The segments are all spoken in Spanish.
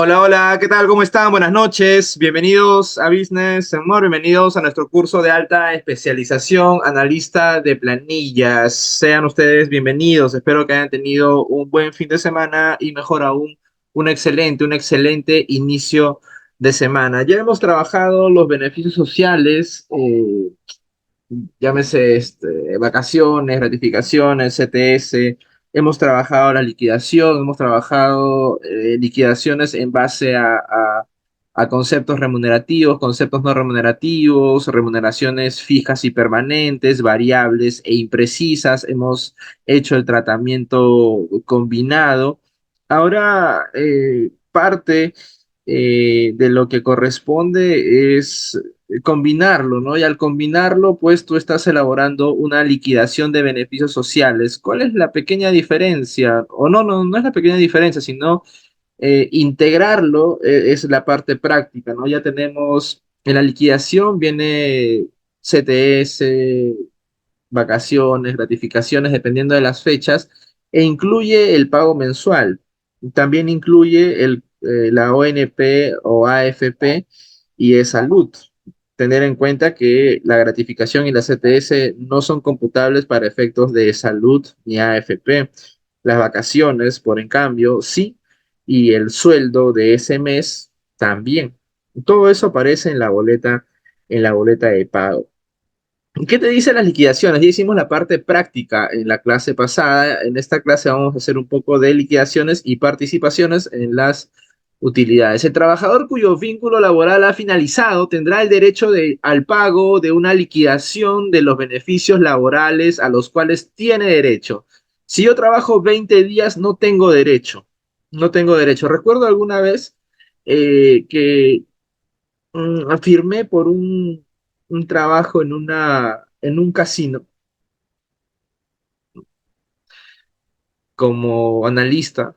Hola, hola, ¿qué tal? ¿Cómo están? Buenas noches. Bienvenidos a Business and More. Bienvenidos a nuestro curso de alta especialización, analista de planillas. Sean ustedes bienvenidos. Espero que hayan tenido un buen fin de semana y mejor aún, un excelente inicio de semana. Ya hemos trabajado los beneficios sociales, llámese vacaciones, gratificaciones, CTS. Hemos trabajado la liquidación, hemos trabajado liquidaciones en base a conceptos remunerativos, conceptos no remunerativos, remuneraciones fijas y permanentes, variables e imprecisas. Hemos hecho el tratamiento combinado. Ahora, parte de lo que corresponde es combinarlo, ¿no? Y al combinarlo, pues tú estás elaborando una liquidación de beneficios sociales. ¿Cuál es la pequeña diferencia? O no es la pequeña diferencia, sino integrarlo es la parte práctica, ¿no? Ya tenemos en la liquidación viene CTS, vacaciones, gratificaciones, dependiendo de las fechas, e incluye el pago mensual. También incluye la ONP o AFP y salud. Tener en cuenta que la gratificación y la CTS no son computables para efectos de salud ni AFP. Las vacaciones, por en cambio, sí, y el sueldo de ese mes también. Todo eso aparece en la boleta de pago. ¿Qué te dicen las liquidaciones? Ya hicimos la parte práctica en la clase pasada. En esta clase vamos a hacer un poco de liquidaciones y participaciones en las utilidades. El trabajador cuyo vínculo laboral ha finalizado tendrá el derecho al pago de una liquidación de los beneficios laborales a los cuales tiene derecho. Si yo trabajo 20 días, no tengo derecho. No tengo derecho. Recuerdo alguna vez que firmé por un trabajo en un casino como analista,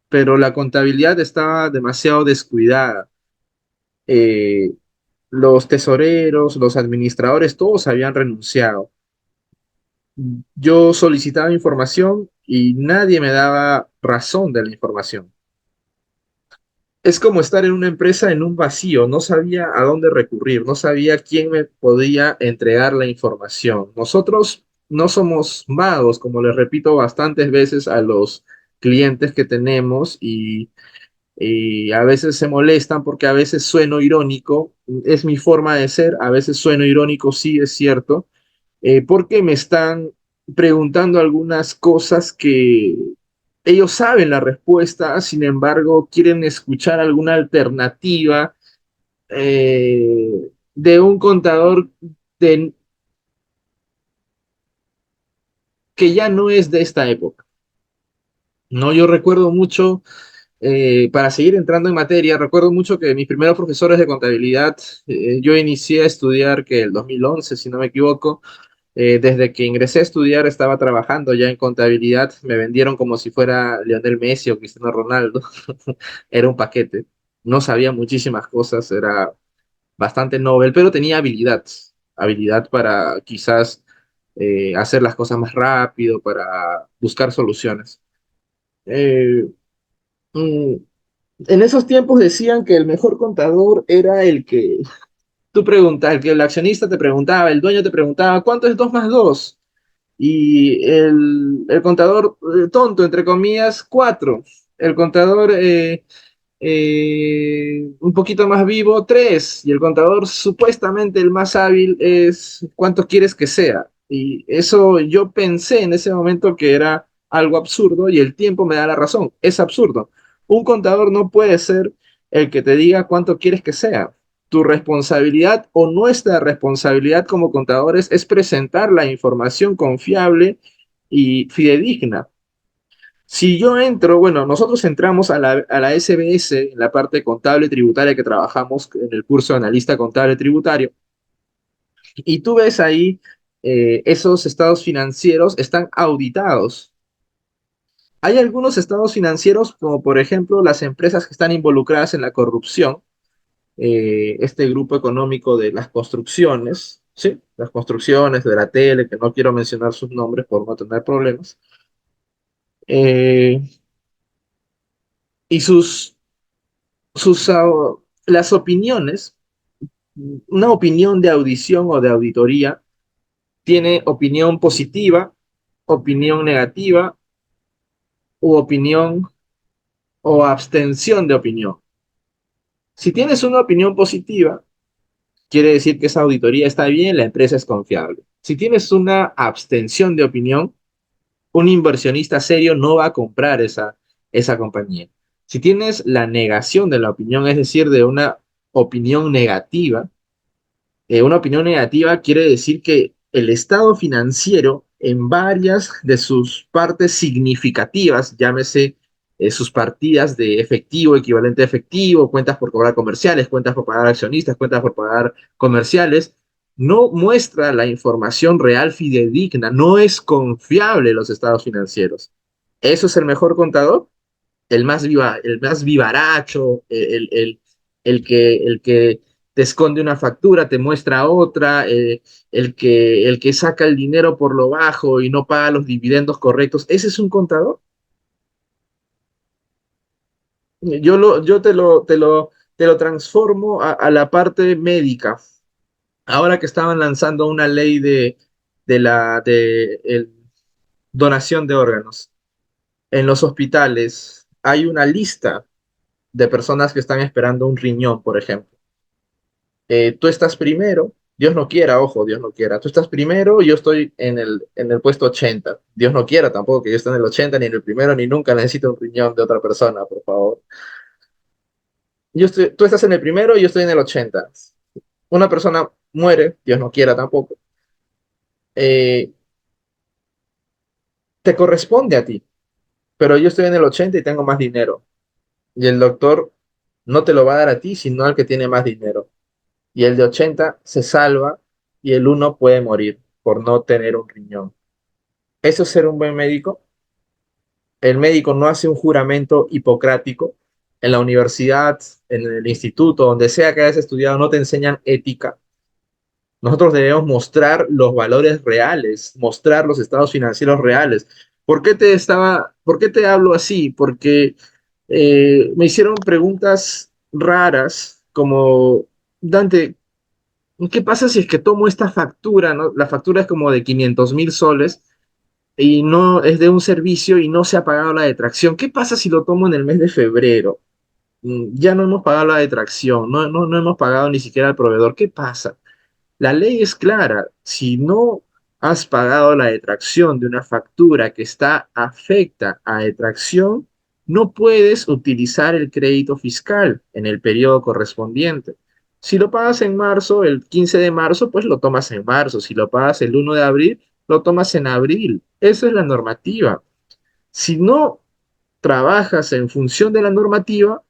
pero la contabilidad estaba demasiado descuidada. Eh, los tesoreros, los administradores, todos habían renunciado. Yo solicitaba información y nadie me daba razón de la información. Es como estar en una empresa en un vacío, no sabía a dónde recurrir, no sabía quién me podía entregar la información. Nosotros no somos magos, como les repito bastantes veces a los clientes que tenemos y a veces se molestan porque a veces sueno irónico, es mi forma de ser, a veces sueno irónico, sí es cierto, porque me están preguntando algunas cosas que ellos saben la respuesta, sin embargo, quieren escuchar alguna alternativa de un contador de- que ya no es de esta época. No, yo recuerdo mucho, para seguir entrando en materia, recuerdo mucho que mis primeros profesores de contabilidad, yo inicié a estudiar que el 2011, si no me equivoco. Desde que ingresé a estudiar estaba trabajando ya en contabilidad. Me vendieron como si fuera Lionel Messi o Cristiano Ronaldo. Era un paquete. No sabía muchísimas cosas, era bastante novel, pero tenía habilidad. Habilidad para quizás hacer las cosas más rápido, para buscar soluciones. Eh, mm, en esos tiempos decían que el mejor contador era el que tú preguntas, el que el accionista te preguntaba, el dueño te preguntaba, ¿cuánto es 2 más 2? Y el contador tonto, entre comillas, 4. El contador un poquito más vivo, 3. Y el contador supuestamente el más hábil es ¿cuánto quieres que sea? Y eso yo pensé en ese momento que era algo absurdo y el tiempo me da la razón. Es absurdo. Un contador no puede ser el que te diga cuánto quieres que sea. Tu responsabilidad o nuestra responsabilidad como contadores es presentar la información confiable y fidedigna. Si yo entro, bueno, nosotros entramos a la SBS, en la parte contable tributaria que trabajamos en el curso de analista contable tributario, y tú ves ahí esos estados financieros están auditados. Hay algunos estados financieros, como por ejemplo las empresas que están involucradas en la corrupción, este grupo económico de las construcciones, ¿sí? Las construcciones de la tele, que no quiero mencionar sus nombres por no tener problemas, eh, y sus las opiniones, una opinión de audición o de auditoría tiene opinión positiva, opinión negativa u opinión o abstención de opinión. Si tienes una opinión positiva, quiere decir que esa auditoría está bien, la empresa es confiable. Si tienes una abstención de opinión, un inversionista serio no va a comprar esa compañía. Si tienes la negación de la opinión, es decir, de una opinión negativa quiere decir que el estado financiero en varias de sus partes significativas, llámese sus partidas de efectivo, equivalente a efectivo, cuentas por cobrar comerciales, cuentas por pagar accionistas, cuentas por pagar comerciales, no muestra la información real fidedigna, no es confiable los estados financieros. ¿Eso es el mejor contador? El más vivaracho, el que te esconde una factura, te muestra otra, el que saca el dinero por lo bajo y no paga los dividendos correctos. ¿Ese es un contador? Yo te lo transformo a la parte médica. Ahora que estaban lanzando una ley de donación de órganos, en los hospitales hay una lista de personas que están esperando un riñón, por ejemplo. Tú estás primero, Dios no quiera, ojo, Dios no quiera, tú estás primero, yo estoy en el puesto 80. Dios no quiera tampoco que yo esté en el 80, ni en el primero, ni nunca necesito un riñón de otra persona, por favor. Tú estás en el primero y yo estoy en el 80. Una persona muere, Dios no quiera tampoco, eh, te corresponde a ti, pero yo estoy en el 80 y tengo más dinero. Y el doctor no te lo va a dar a ti, sino al que tiene más dinero. Y el de 80 se salva y el uno puede morir por no tener un riñón. ¿Eso es ser un buen médico? El médico no hace un juramento hipocrático. En la universidad, en el instituto, donde sea que hayas estudiado, no te enseñan ética. Nosotros debemos mostrar los valores reales, mostrar los estados financieros reales. ¿Por qué te hablo así? Porque me hicieron preguntas raras como, Dante, ¿qué pasa si es que tomo esta factura, ¿no? La factura es como de 500.000 soles y no es de un servicio y no se ha pagado la detracción. ¿Qué pasa si lo tomo en el mes de febrero? Ya no hemos pagado la detracción, no hemos pagado ni siquiera al proveedor. ¿Qué pasa? La ley es clara. Si no has pagado la detracción de una factura que está afecta a detracción, no puedes utilizar el crédito fiscal en el periodo correspondiente. Si lo pagas en marzo, el 15 de marzo, pues lo tomas en marzo. Si lo pagas el 1 de abril, lo tomas en abril. Esa es la normativa. Si no trabajas en función de la normativa,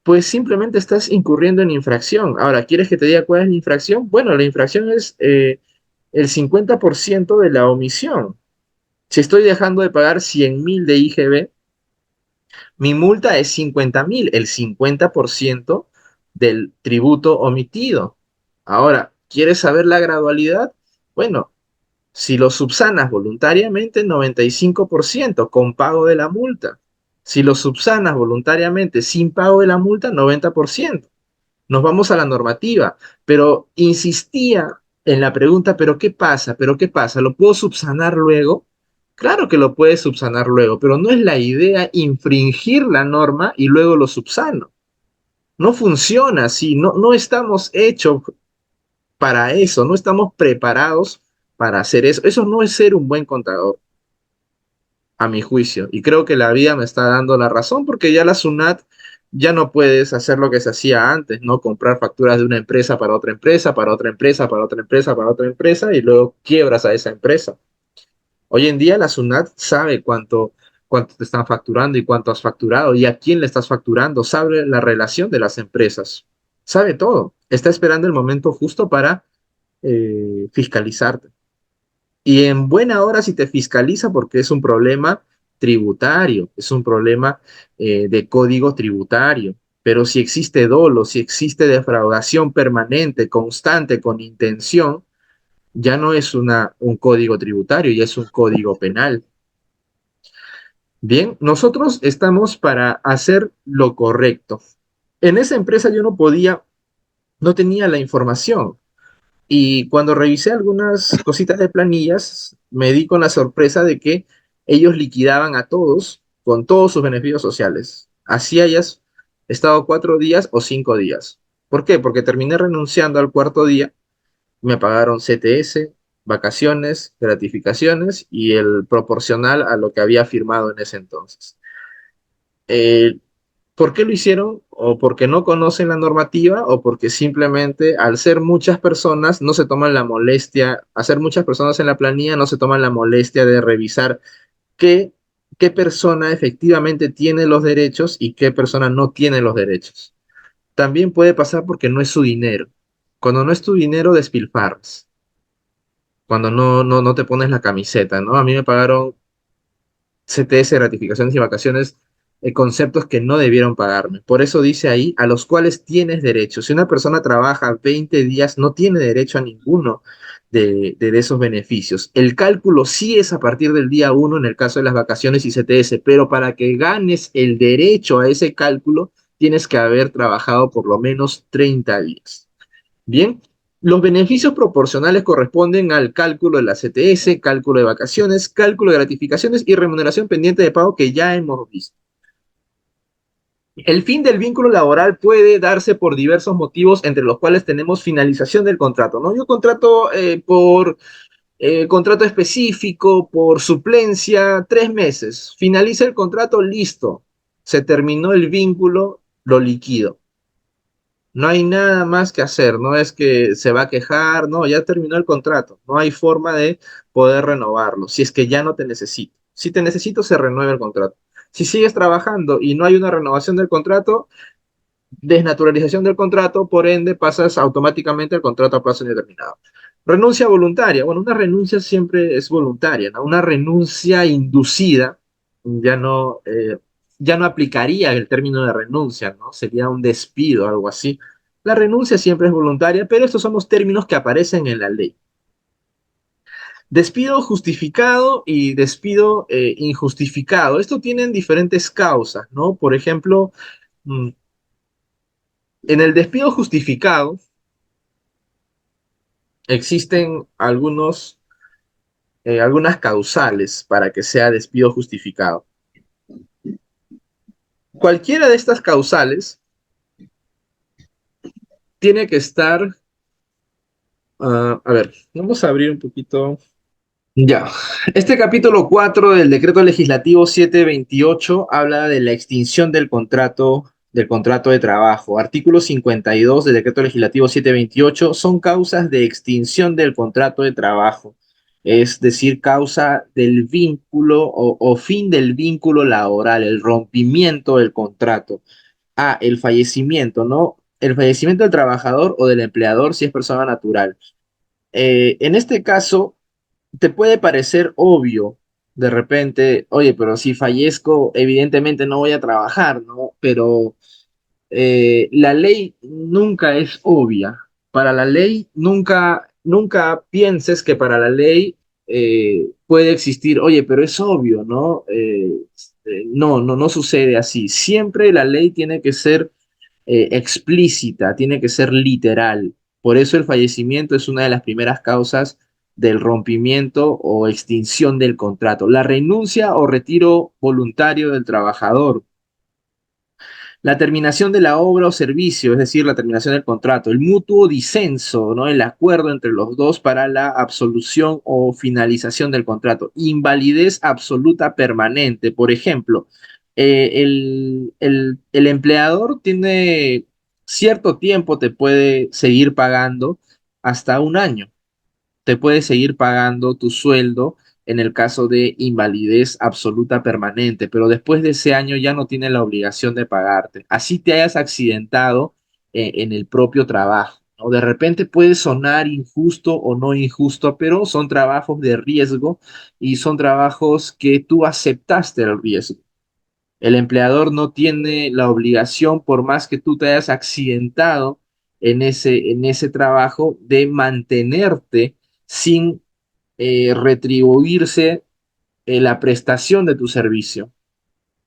pues simplemente estás incurriendo en infracción. Ahora, ¿quieres que te diga cuál es la infracción? Bueno, la infracción es el 50% de la omisión. Si estoy dejando de pagar 100.000 de IGB, mi multa es 50.000, el 50% del tributo omitido. Ahora, ¿quieres saber la gradualidad? Bueno, si lo subsanas voluntariamente, 95% con pago de la multa. Si lo subsanas voluntariamente sin pago de la multa, 90%. Nos vamos a la normativa, pero insistía en la pregunta, ¿pero qué pasa? ¿Pero qué pasa? ¿Lo puedo subsanar luego? Claro que lo puedes subsanar luego, pero no es la idea infringir la norma y luego lo subsano. No funciona así, no estamos hechos para eso, no estamos preparados para hacer eso. Eso no es ser un buen contador, a mi juicio. Y creo que la vida me está dando la razón porque ya la SUNAT ya no puedes hacer lo que se hacía antes, ¿no? Comprar facturas de una empresa para otra empresa, para otra empresa, para otra empresa, para otra empresa y luego quiebras a esa empresa. Hoy en día la SUNAT sabe cuánto te están facturando y cuánto has facturado y a quién le estás facturando, sabe la relación de las empresas, sabe todo. Está esperando el momento justo para fiscalizarte. Y en buena hora si te fiscaliza porque es un problema tributario, es un problema de código tributario. Pero si existe dolo, si existe defraudación permanente, constante, con intención, ya no es un código tributario, ya es un código penal. Bien, nosotros estamos para hacer lo correcto. En esa empresa yo no podía, no tenía la información. Y cuando revisé algunas cositas de planillas, me di con la sorpresa de que ellos liquidaban a todos con todos sus beneficios sociales. Así hayas estado 4 días o 5 días. ¿Por qué? Porque terminé renunciando al cuarto día, me pagaron CTS, vacaciones, gratificaciones y el proporcional a lo que había firmado en ese entonces. Eh, ¿Por qué lo hicieron? O porque no conocen la normativa o porque simplemente al ser muchas personas no se toman la molestia, hacer muchas personas en la planilla no se toman la molestia de revisar qué, qué persona efectivamente tiene los derechos y qué persona no tiene los derechos. También puede pasar porque no es su dinero. Cuando no es tu dinero, despilfarras. Cuando no te pones la camiseta, ¿no? A mí me pagaron CTS, ratificaciones y vacaciones, conceptos que no debieron pagarme. Por eso dice ahí, a los cuales tienes derecho. Si una persona trabaja 20 días, no tiene derecho a ninguno de esos beneficios. El cálculo sí es a partir del día 1 en el caso de las vacaciones y CTS, pero para que ganes el derecho a ese cálculo, tienes que haber trabajado por lo menos 30 días. Bien, los beneficios proporcionales corresponden al cálculo de la CTS, cálculo de vacaciones, cálculo de gratificaciones y remuneración pendiente de pago que ya hemos visto. El fin del vínculo laboral puede darse por diversos motivos, entre los cuales tenemos finalización del contrato, ¿no? Yo contrato por contrato específico, por suplencia, 3 meses. Finaliza el contrato, listo. Se terminó el vínculo, lo liquido. No hay nada más que hacer, no es que se va a quejar, no, ya terminó el contrato, no hay forma de poder renovarlo, si es que ya no te necesito. Si te necesito, se renueva el contrato. Si sigues trabajando y no hay una renovación del contrato, desnaturalización del contrato, por ende pasas automáticamente el contrato a plazo indeterminado. Renuncia voluntaria. Bueno, una renuncia siempre es voluntaria, ¿no? Una renuncia inducida ya no aplicaría el término de renuncia, ¿no? Sería un despido, algo así. La renuncia siempre es voluntaria, pero estos son los términos que aparecen en la ley. Despido justificado y despido injustificado. Esto tienen diferentes causas, ¿no? Por ejemplo, mm, en el despido justificado, existen algunas causales para que sea despido justificado. Cualquiera de estas causales tiene que estar, a ver, vamos a abrir un poquito. Ya, este capítulo 4 del decreto legislativo 728 habla de la extinción del contrato de trabajo. Artículo 52 del decreto legislativo 728 son causas de extinción del contrato de trabajo, es decir, causa del vínculo o fin del vínculo laboral, el rompimiento del contrato. A, el fallecimiento, ¿no? El fallecimiento del trabajador o del empleador si es persona natural. En este caso, te puede parecer obvio de repente, oye, pero si fallezco, evidentemente no voy a trabajar, ¿no? Pero la ley nunca es obvia. Para la ley, nunca pienses que para la ley puede existir, oye, pero es obvio, ¿no? No sucede así. Siempre la ley tiene que ser explícita, tiene que ser literal. Por eso el fallecimiento es una de las primeras causas del rompimiento o extinción del contrato. La renuncia o retiro voluntario del trabajador. La terminación de la obra o servicio, es decir, la terminación del contrato. El mutuo disenso, ¿no? El acuerdo entre los dos para la absolución o finalización del contrato. Invalidez absoluta permanente. Por ejemplo, el empleador tiene cierto tiempo, te puede seguir pagando hasta un año, te puede seguir pagando tu sueldo en el caso de invalidez absoluta permanente, pero después de ese año ya no tiene la obligación de pagarte. Así te hayas accidentado en el propio trabajo, ¿no? De repente puede sonar injusto o no injusto, pero son trabajos de riesgo y son trabajos que tú aceptaste el riesgo. El empleador no tiene la obligación, por más que tú te hayas accidentado en ese trabajo, de mantenerte sin retribuirse la prestación de tu servicio.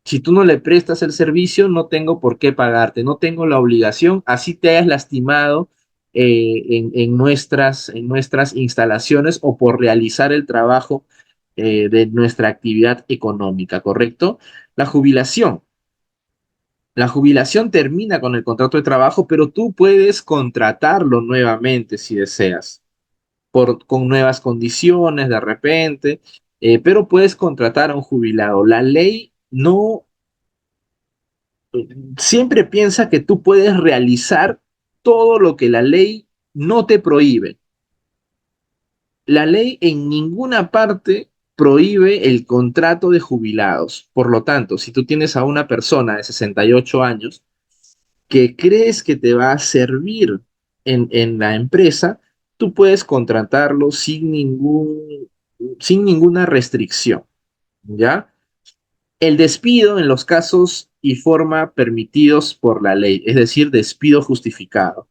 Si tú no le prestas el servicio, no tengo por qué pagarte, no tengo la obligación, así te hayas lastimado en nuestras instalaciones o por realizar el trabajo de nuestra actividad económica, ¿correcto? La jubilación. La jubilación termina con el contrato de trabajo, pero tú puedes contratarlo nuevamente si deseas, con nuevas condiciones de repente, pero puedes contratar a un jubilado. La ley no siempre piensa que tú puedes realizar todo lo que la ley no te prohíbe. La ley en ninguna parte prohíbe el contrato de jubilados. Por lo tanto, si tú tienes a una persona de 68 años que crees que te va a servir en la empresa, tú puedes contratarlo sin ninguna restricción, ¿ya? El despido en los casos y forma permitidos por la ley, es decir, despido justificado.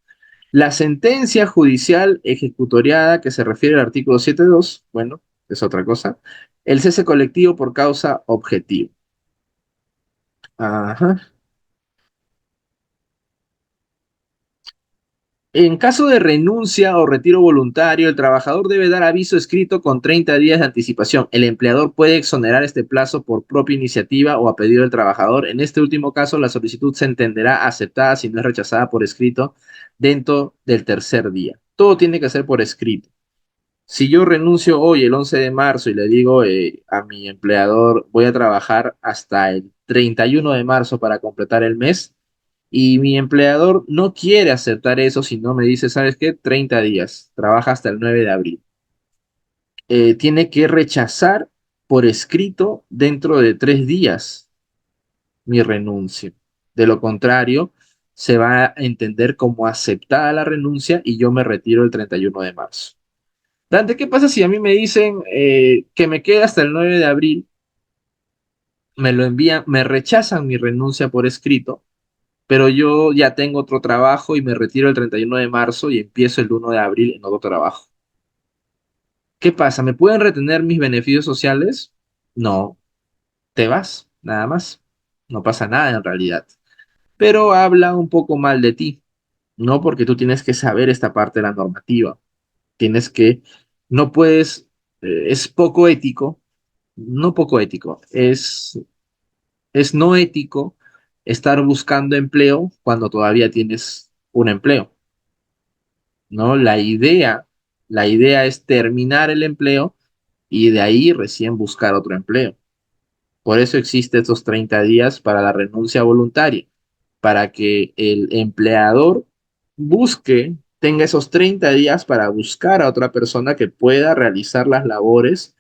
La sentencia judicial ejecutoriada que se refiere al artículo 7.2, bueno, es otra cosa. El cese colectivo por causa objetiva. Ajá. En caso de renuncia o retiro voluntario, el trabajador debe dar aviso escrito con 30 días de anticipación. El empleador puede exonerar este plazo por propia iniciativa o a pedido del trabajador. En este último caso, la solicitud se entenderá aceptada si no es rechazada por escrito dentro del tercer día. Todo tiene que ser por escrito. Si yo renuncio hoy, el 11 de marzo, y le digo a mi empleador, voy a trabajar hasta el 31 de marzo para completar el mes, y mi empleador no quiere aceptar eso, sino me dice, ¿sabes qué? 30 días, trabaja hasta el 9 de abril. Tiene que rechazar por escrito dentro de 3 días mi renuncia. De lo contrario, se va a entender como aceptada la renuncia y yo me retiro el 31 de marzo. Dante, ¿qué pasa si a mí me dicen que me quede hasta el 9 de abril, me lo envían, me rechazan mi renuncia por escrito, pero yo ya tengo otro trabajo y me retiro el 31 de marzo y empiezo el 1 de abril en otro trabajo? ¿Qué pasa? ¿Me pueden retener mis beneficios sociales? No, te vas, nada más. No pasa nada en realidad. Pero habla un poco mal de ti, ¿no? Porque tú tienes que saber esta parte de la normativa. Tienes que, no puedes, es poco ético, no poco ético, es no ético estar buscando empleo cuando todavía tienes un empleo, ¿no? La idea es terminar el empleo y de ahí recién buscar otro empleo. Por eso existe estos 30 días para la renuncia voluntaria, para que el empleador tenga esos 30 días para buscar a otra persona que pueda realizar las labores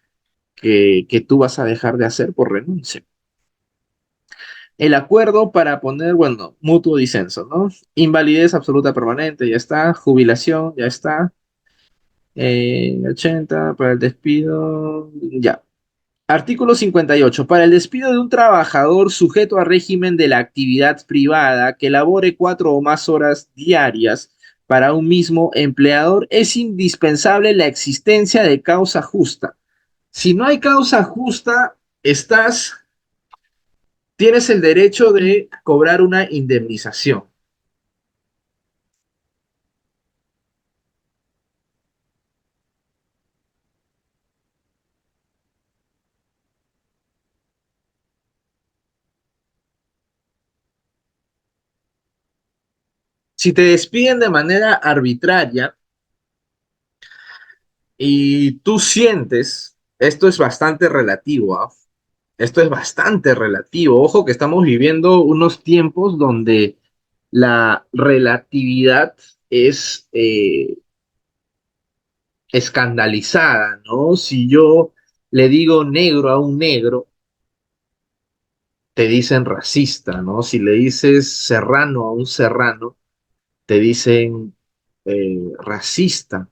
que tú vas a dejar de hacer por renuncia. El acuerdo para poner, bueno, mutuo disenso, ¿no? Invalidez absoluta permanente, ya está. Jubilación, ya está. 80 para el despido, ya. Artículo 58. Para el despido de un trabajador sujeto a régimen de la actividad privada que labore 4 o más horas diarias para un mismo empleador, es indispensable la existencia de causa justa. Si no hay causa justa, tienes el derecho de cobrar una indemnización. Si te despiden de manera arbitraria y tú sientes, esto es bastante relativo, ¿ah? Esto es bastante relativo. Ojo que estamos viviendo unos tiempos donde la relatividad es escandalizada, ¿no? Si yo le digo negro a un negro, te dicen racista, ¿no? Si le dices serrano a un serrano, te dicen racista.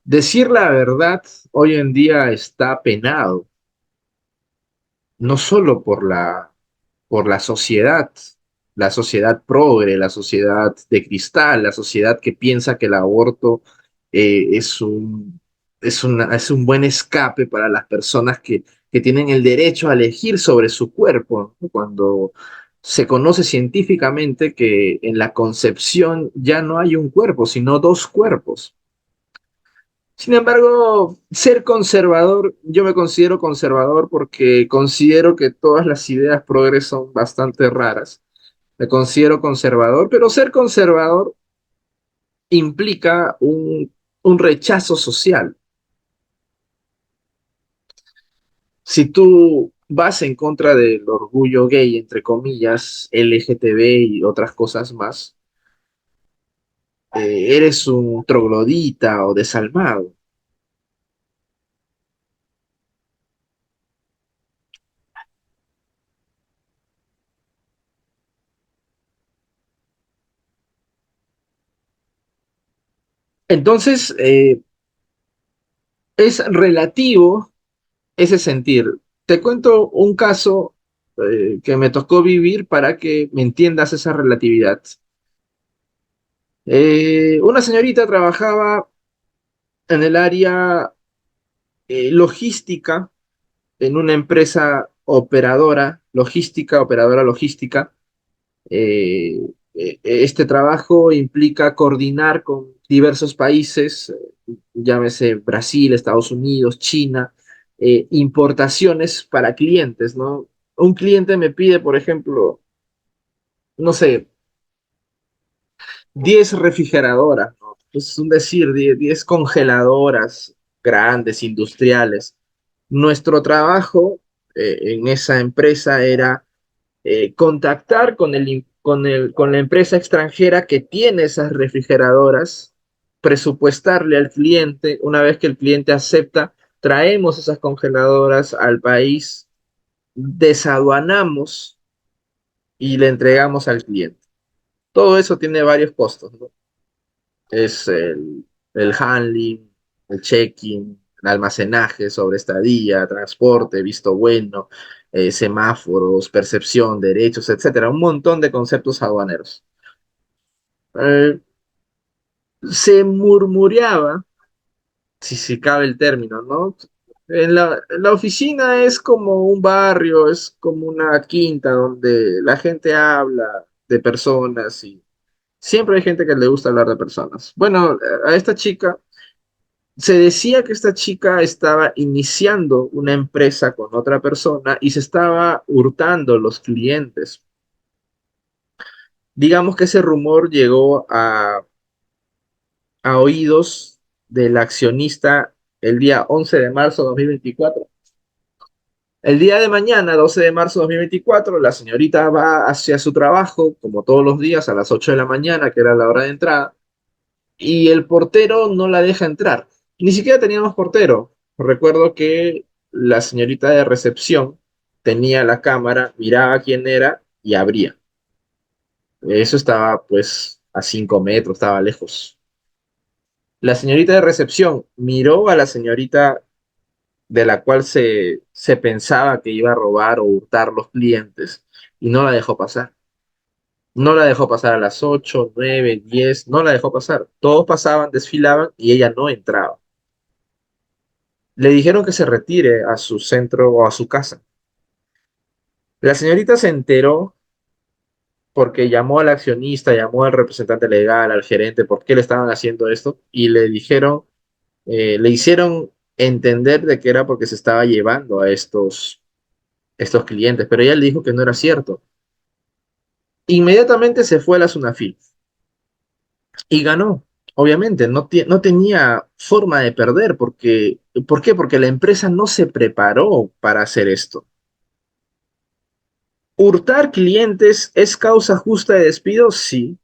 Decir la verdad hoy en día está penado, no solo por la sociedad progre, la sociedad de cristal, la sociedad que piensa que el aborto es un buen escape para las personas que que tienen el derecho a elegir sobre su cuerpo, ¿no? Cuando se conoce científicamente que en la concepción ya no hay un cuerpo, sino dos cuerpos. Sin embargo, ser conservador, yo me considero conservador porque considero que todas las ideas progres son bastante raras. Me considero conservador, pero ser conservador implica un rechazo social. Si tú vas en contra del orgullo gay, entre comillas, LGTB y otras cosas más, eres un troglodita o desalmado. Entonces, es relativo ese sentir. Te cuento un caso que me tocó vivir para que me entiendas esa relatividad. Una señorita trabajaba en el área logística en una empresa operadora logística. Eh, este trabajo implica coordinar con diversos países, llámese Brasil, Estados Unidos, China, importaciones para clientes, ¿no? Un cliente me pide, por ejemplo, no sé, 10 refrigeradoras, ¿no? Es un decir, 10 congeladoras grandes, industriales. Nuestro trabajo en esa empresa era contactar con la empresa extranjera que tiene esas refrigeradoras, presupuestarle al cliente, una vez que el cliente acepta, traemos esas congeladoras al país, desaduanamos y le entregamos al cliente. Todo eso tiene varios costos, ¿no? Es el handling, el check-in, el almacenaje, sobreestadía, transporte, visto bueno, semáforos, percepción, derechos, etcétera. Un montón de conceptos aduaneros. Eh, Se murmureaba, si cabe el término, ¿no? En la oficina es como un barrio, es como una quinta donde la gente habla de personas y siempre hay gente que le gusta hablar de personas. Bueno, a esta chica se decía que esta chica estaba iniciando una empresa con otra persona y se estaba hurtando los clientes. Digamos que ese rumor llegó a oídos del accionista el día 11 de marzo de 2024. El día de mañana, 12 de marzo de 2024, la señorita va hacia su trabajo, como todos los días, a las 8 de la mañana, que era la hora de entrada, y el portero no la deja entrar. Ni siquiera teníamos portero. Recuerdo que la señorita de recepción tenía la cámara, miraba quién era y abría. Eso estaba pues a 5 metros, estaba lejos. La señorita de recepción miró a la señorita de la cual se pensaba que iba a robar o hurtar los clientes y no la dejó pasar. No la dejó pasar a las 8, 9, 10, no la dejó pasar. Todos pasaban, desfilaban y ella no entraba. Le dijeron que se retire a su centro o a su casa. La señorita se enteró porque llamó al accionista, llamó al representante legal, al gerente, por qué le estaban haciendo esto y le dijeron, le hicieron entender de que era porque se estaba llevando a estos clientes, pero ella le dijo que no era cierto. Inmediatamente se fue a la Sunafil y ganó. Obviamente, no tenía forma de perder porque, ¿por qué? Porque la empresa no se preparó para hacer esto. ¿Hurtar clientes es causa justa de despido? Sí,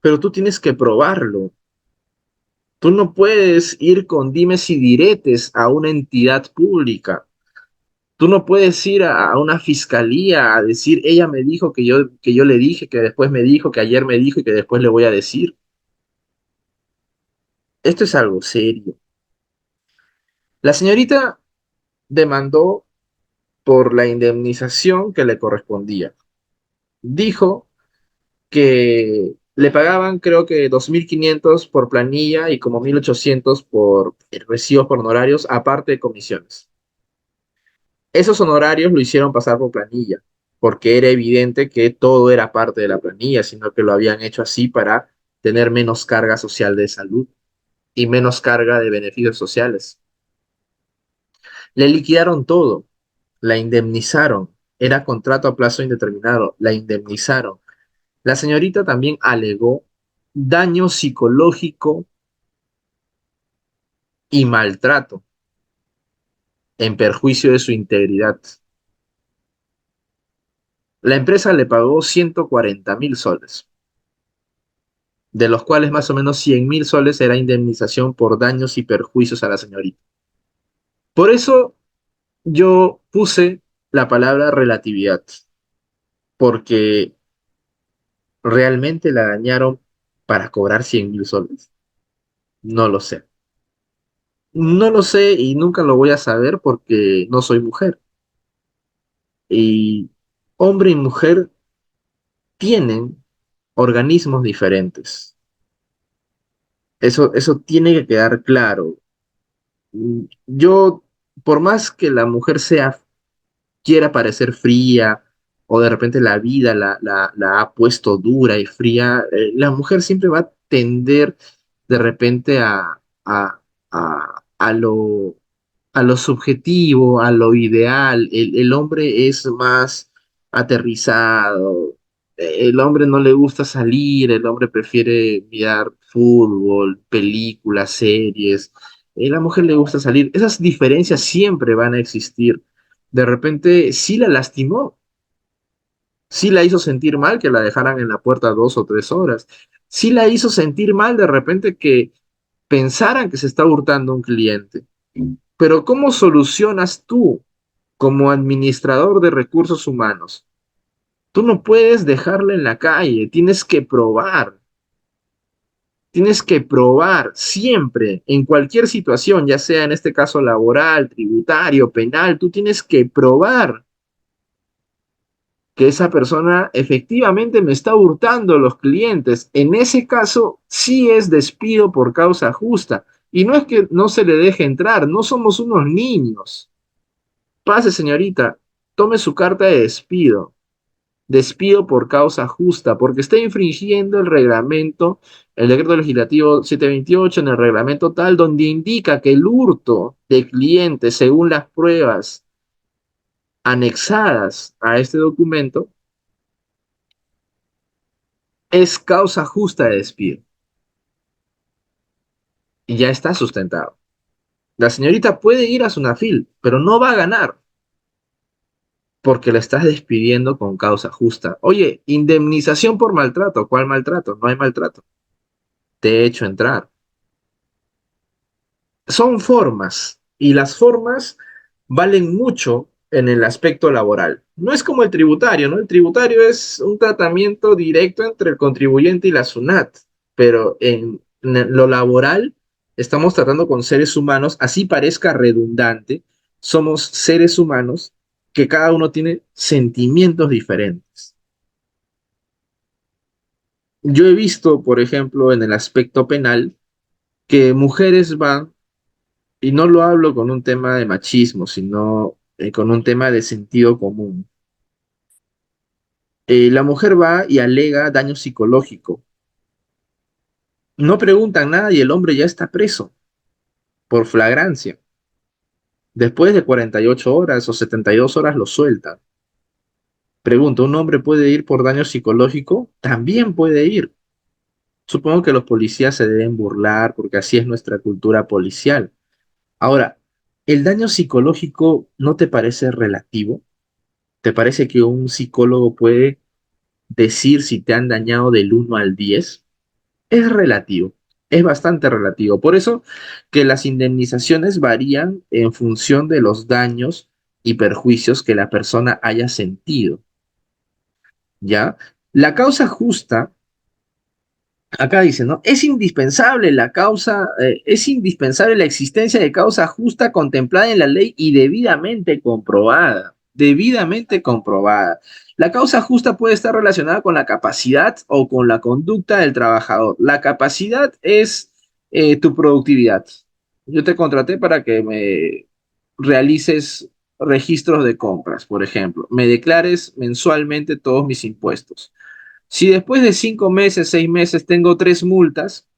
pero tú tienes que probarlo. Tú no puedes ir con dimes y diretes a una entidad pública. Tú no puedes ir a una fiscalía a decir, ella me dijo que yo le dije, que después me dijo, que ayer me dijo y que después le voy a decir. Esto es algo serio. La señorita demandó por la indemnización que le correspondía. Dijo que le pagaban creo que 2.500 por planilla y como 1.800 por recibos por honorarios, aparte de comisiones. Esos honorarios lo hicieron pasar por planilla, porque era evidente que todo era parte de la planilla, sino que lo habían hecho así para tener menos carga social de salud y menos carga de beneficios sociales. Le liquidaron todo, la indemnizaron, era contrato a plazo indeterminado, la indemnizaron. La señorita también alegó daño psicológico y maltrato en perjuicio de su integridad. La empresa le pagó 140.000 soles, de los cuales más o menos 100.000 soles era indemnización por daños y perjuicios a la señorita. Por eso yo puse la palabra relatividad, porque realmente la dañaron para cobrar 100.000 soles. No lo sé. No lo sé y nunca lo voy a saber porque no soy mujer. Y hombre y mujer tienen organismos diferentes. Eso tiene que quedar claro. Yo, por más que la mujer quiera parecer fría, o de repente la vida la ha puesto dura y fría, la mujer siempre va a tender de repente a a lo subjetivo, a lo ideal. El hombre es más aterrizado. El hombre no le gusta salir, el hombre prefiere mirar fútbol, películas, series. A la mujer le gusta salir. Esas diferencias siempre van a existir. De repente sí la lastimó, sí la hizo sentir mal que la dejaran en la puerta 2 o 3 horas, sí la hizo sentir mal de repente que pensaran que se está hurtando un cliente. Pero ¿cómo solucionas tú como administrador de recursos humanos? Tú no puedes dejarla en la calle, tienes que probar siempre, en cualquier situación, ya sea en este caso laboral, tributario, penal, tú tienes que probar que esa persona efectivamente me está hurtando los clientes. En ese caso, sí es despido por causa justa. Y no es que no se le deje entrar, no somos unos niños. Pase, señorita, tome su carta de despido. Despido por causa justa, porque está infringiendo el reglamento, el decreto legislativo 728 en el reglamento tal, donde indica que el hurto de clientes, según las pruebas anexadas a este documento, es causa justa de despido. Y ya está sustentado. La señorita puede ir a Sunafil, pero no va a ganar porque la estás despidiendo con causa justa. Oye, indemnización por maltrato. ¿Cuál maltrato? No hay maltrato. Te he hecho entrar. Son formas y las formas valen mucho en el aspecto laboral. No es como el tributario, ¿no? El tributario es un tratamiento directo entre el contribuyente y la SUNAT, pero en lo laboral estamos tratando con seres humanos, así parezca redundante, somos seres humanos que cada uno tiene sentimientos diferentes. Yo he visto, por ejemplo, en el aspecto penal, que mujeres van, y no lo hablo con un tema de machismo, sino con un tema de sentido común. La mujer va y alega daño psicológico. No preguntan nada y el hombre ya está preso por flagrancia. Después de 48 horas o 72 horas lo sueltan. Pregunto, ¿un hombre puede ir por daño psicológico? También puede ir. Supongo que los policías se deben burlar porque así es nuestra cultura policial. Ahora, ¿el daño psicológico no te parece relativo? ¿Te parece que un psicólogo puede decir si te han dañado del 1 al 10? Es relativo, es bastante relativo. Por eso que las indemnizaciones varían en función de los daños y perjuicios que la persona haya sentido, ¿ya? La causa justa, acá dice, ¿no? Es indispensable es indispensable la existencia de causa justa contemplada en la ley y debidamente comprobada. Debidamente comprobada. La causa justa puede estar relacionada con la capacidad o con la conducta del trabajador. La capacidad es tu productividad. Yo te contraté para que me realices registros de compras, por ejemplo. Me declares mensualmente todos mis impuestos. Si después de 5 meses, 6 meses tengo 3 multas,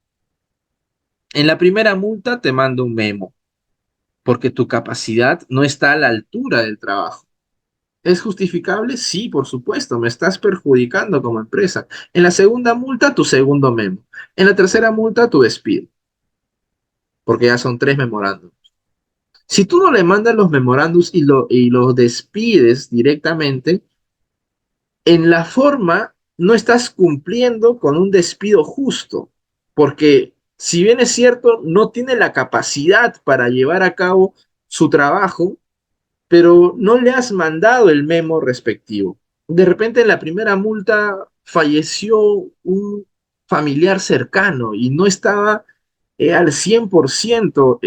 en la primera multa te mando un memo, porque tu capacidad no está a la altura del trabajo. ¿Es justificable? Sí, por supuesto, me estás perjudicando como empresa. En la segunda multa, tu segundo memo. En la tercera multa, tu despido, porque ya son 3 memorándums. Si tú no le mandas los memorándums y los despides directamente, en la forma no estás cumpliendo con un despido justo, porque si bien es cierto, no tiene la capacidad para llevar a cabo su trabajo, pero no le has mandado el memo respectivo. De repente en la primera multa falleció un familiar cercano y no estaba al 100%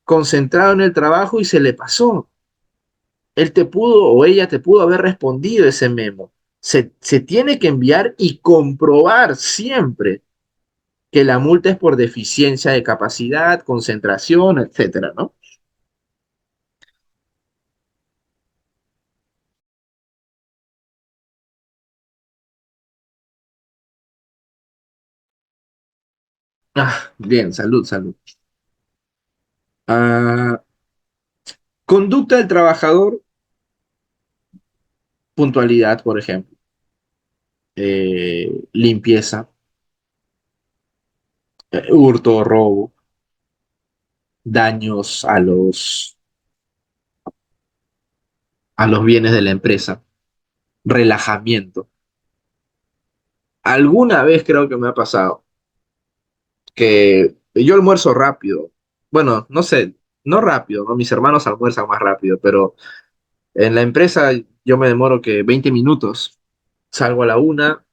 concentrado en el trabajo y se le pasó. Él te pudo o ella te pudo haber respondido ese memo. Se tiene que enviar y comprobar siempre que la multa es por deficiencia de capacidad, concentración, etcétera, ¿no? Ah, bien, salud, salud. Ah, conducta del trabajador, puntualidad, por ejemplo, limpieza, hurto, robo, daños a los bienes de la empresa, relajamiento. Alguna vez creo que me ha pasado que yo almuerzo rápido. Bueno, no sé, no rápido, ¿no? Mis hermanos almuerzan más rápido, pero en la empresa yo me demoro que 20 minutos. Salgo a la 1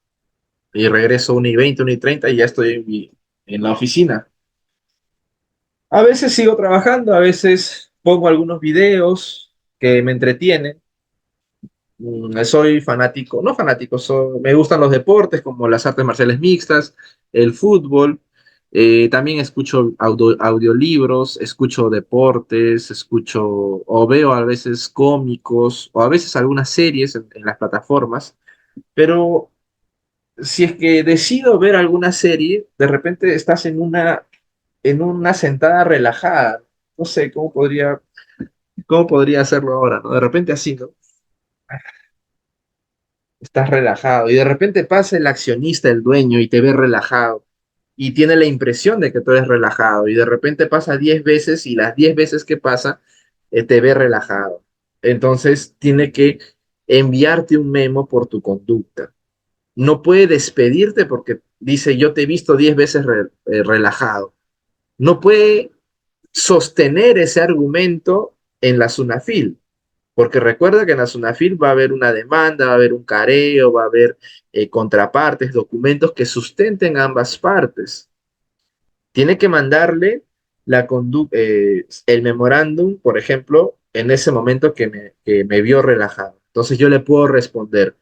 y regreso 1:20, 1:30 y ya estoy en la oficina. A veces sigo trabajando, a veces pongo algunos videos que me entretienen. Soy fanático, no fanático, me gustan los deportes como las artes marciales mixtas, el fútbol. También escucho audiolibros, escucho deportes, escucho o veo a veces cómicos o a veces algunas series en las plataformas. Pero si es que decido ver alguna serie, de repente estás en una sentada relajada. No sé cómo podría hacerlo ahora, ¿no? De repente así, ¿no? Estás relajado y de repente pasa el accionista, el dueño, y te ve relajado y tiene la impresión de que tú eres relajado y de repente pasa 10 veces y las 10 veces que pasa te ve relajado. Entonces tiene que enviarte un memo por tu conducta. No puede despedirte porque dice yo te he visto 10 veces relajado. No puede sostener ese argumento en la SUNAFIL. Porque recuerda que en la SUNAFIL va a haber una demanda, va a haber un careo, va a haber contrapartes, documentos que sustenten ambas partes. Tiene que mandarle el memorándum, por ejemplo, en ese momento que me vio relajado. Entonces yo le puedo responder,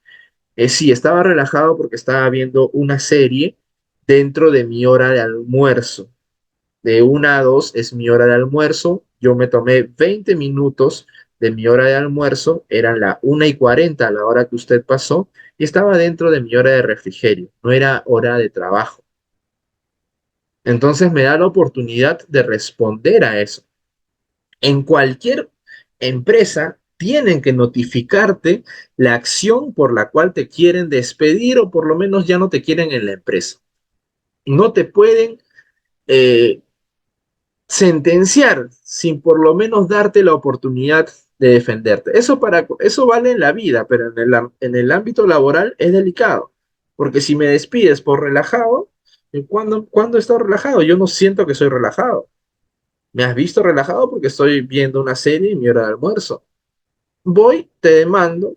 sí, estaba relajado porque estaba viendo una serie dentro de mi hora de almuerzo. De 1 a 2 es mi hora de almuerzo. Yo me tomé 20 minutos de mi hora de almuerzo, eran la 1:40 a la hora que usted pasó, y estaba dentro de mi hora de refrigerio, no era hora de trabajo. Entonces me da la oportunidad de responder a eso. En cualquier empresa tienen que notificarte la acción por la cual te quieren despedir o por lo menos ya no te quieren en la empresa. No te pueden eh, sentenciar sin por lo menos darte la oportunidad de defenderte. Eso vale en la vida, pero en el ámbito laboral es delicado, porque si me despides por relajado, ¿cuándo he estado relajado? Yo no siento que soy relajado. ¿Me has visto relajado? Porque estoy viendo una serie en mi hora de almuerzo. Voy, te demando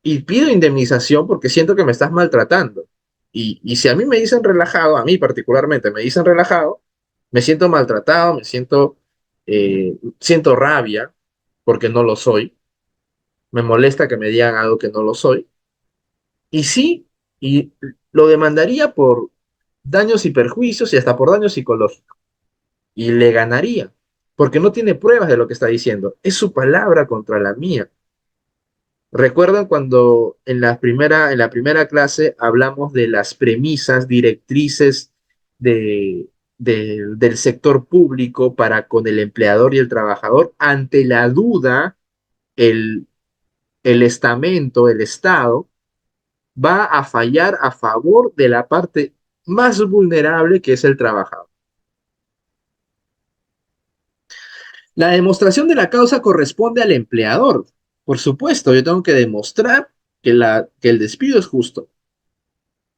y pido indemnización porque siento que me estás maltratando. Y si a mí me dicen relajado, a mí particularmente me dicen relajado, me siento maltratado, siento rabia porque no lo soy, me molesta que me digan algo que no lo soy, y sí, y lo demandaría por daños y perjuicios y hasta por daño psicológico, y le ganaría. porque no tiene pruebas de lo que está diciendo. Es su palabra contra la mía. ¿Recuerdan cuando en la primera clase hablamos de las premisas directrices de, del sector público para con el empleador y el trabajador? Ante la duda, el, el estamento, el Estado, va a fallar a favor de la parte más vulnerable que es el trabajador. La demostración de la causa corresponde al empleador. Por supuesto, yo tengo que demostrar que el despido es justo.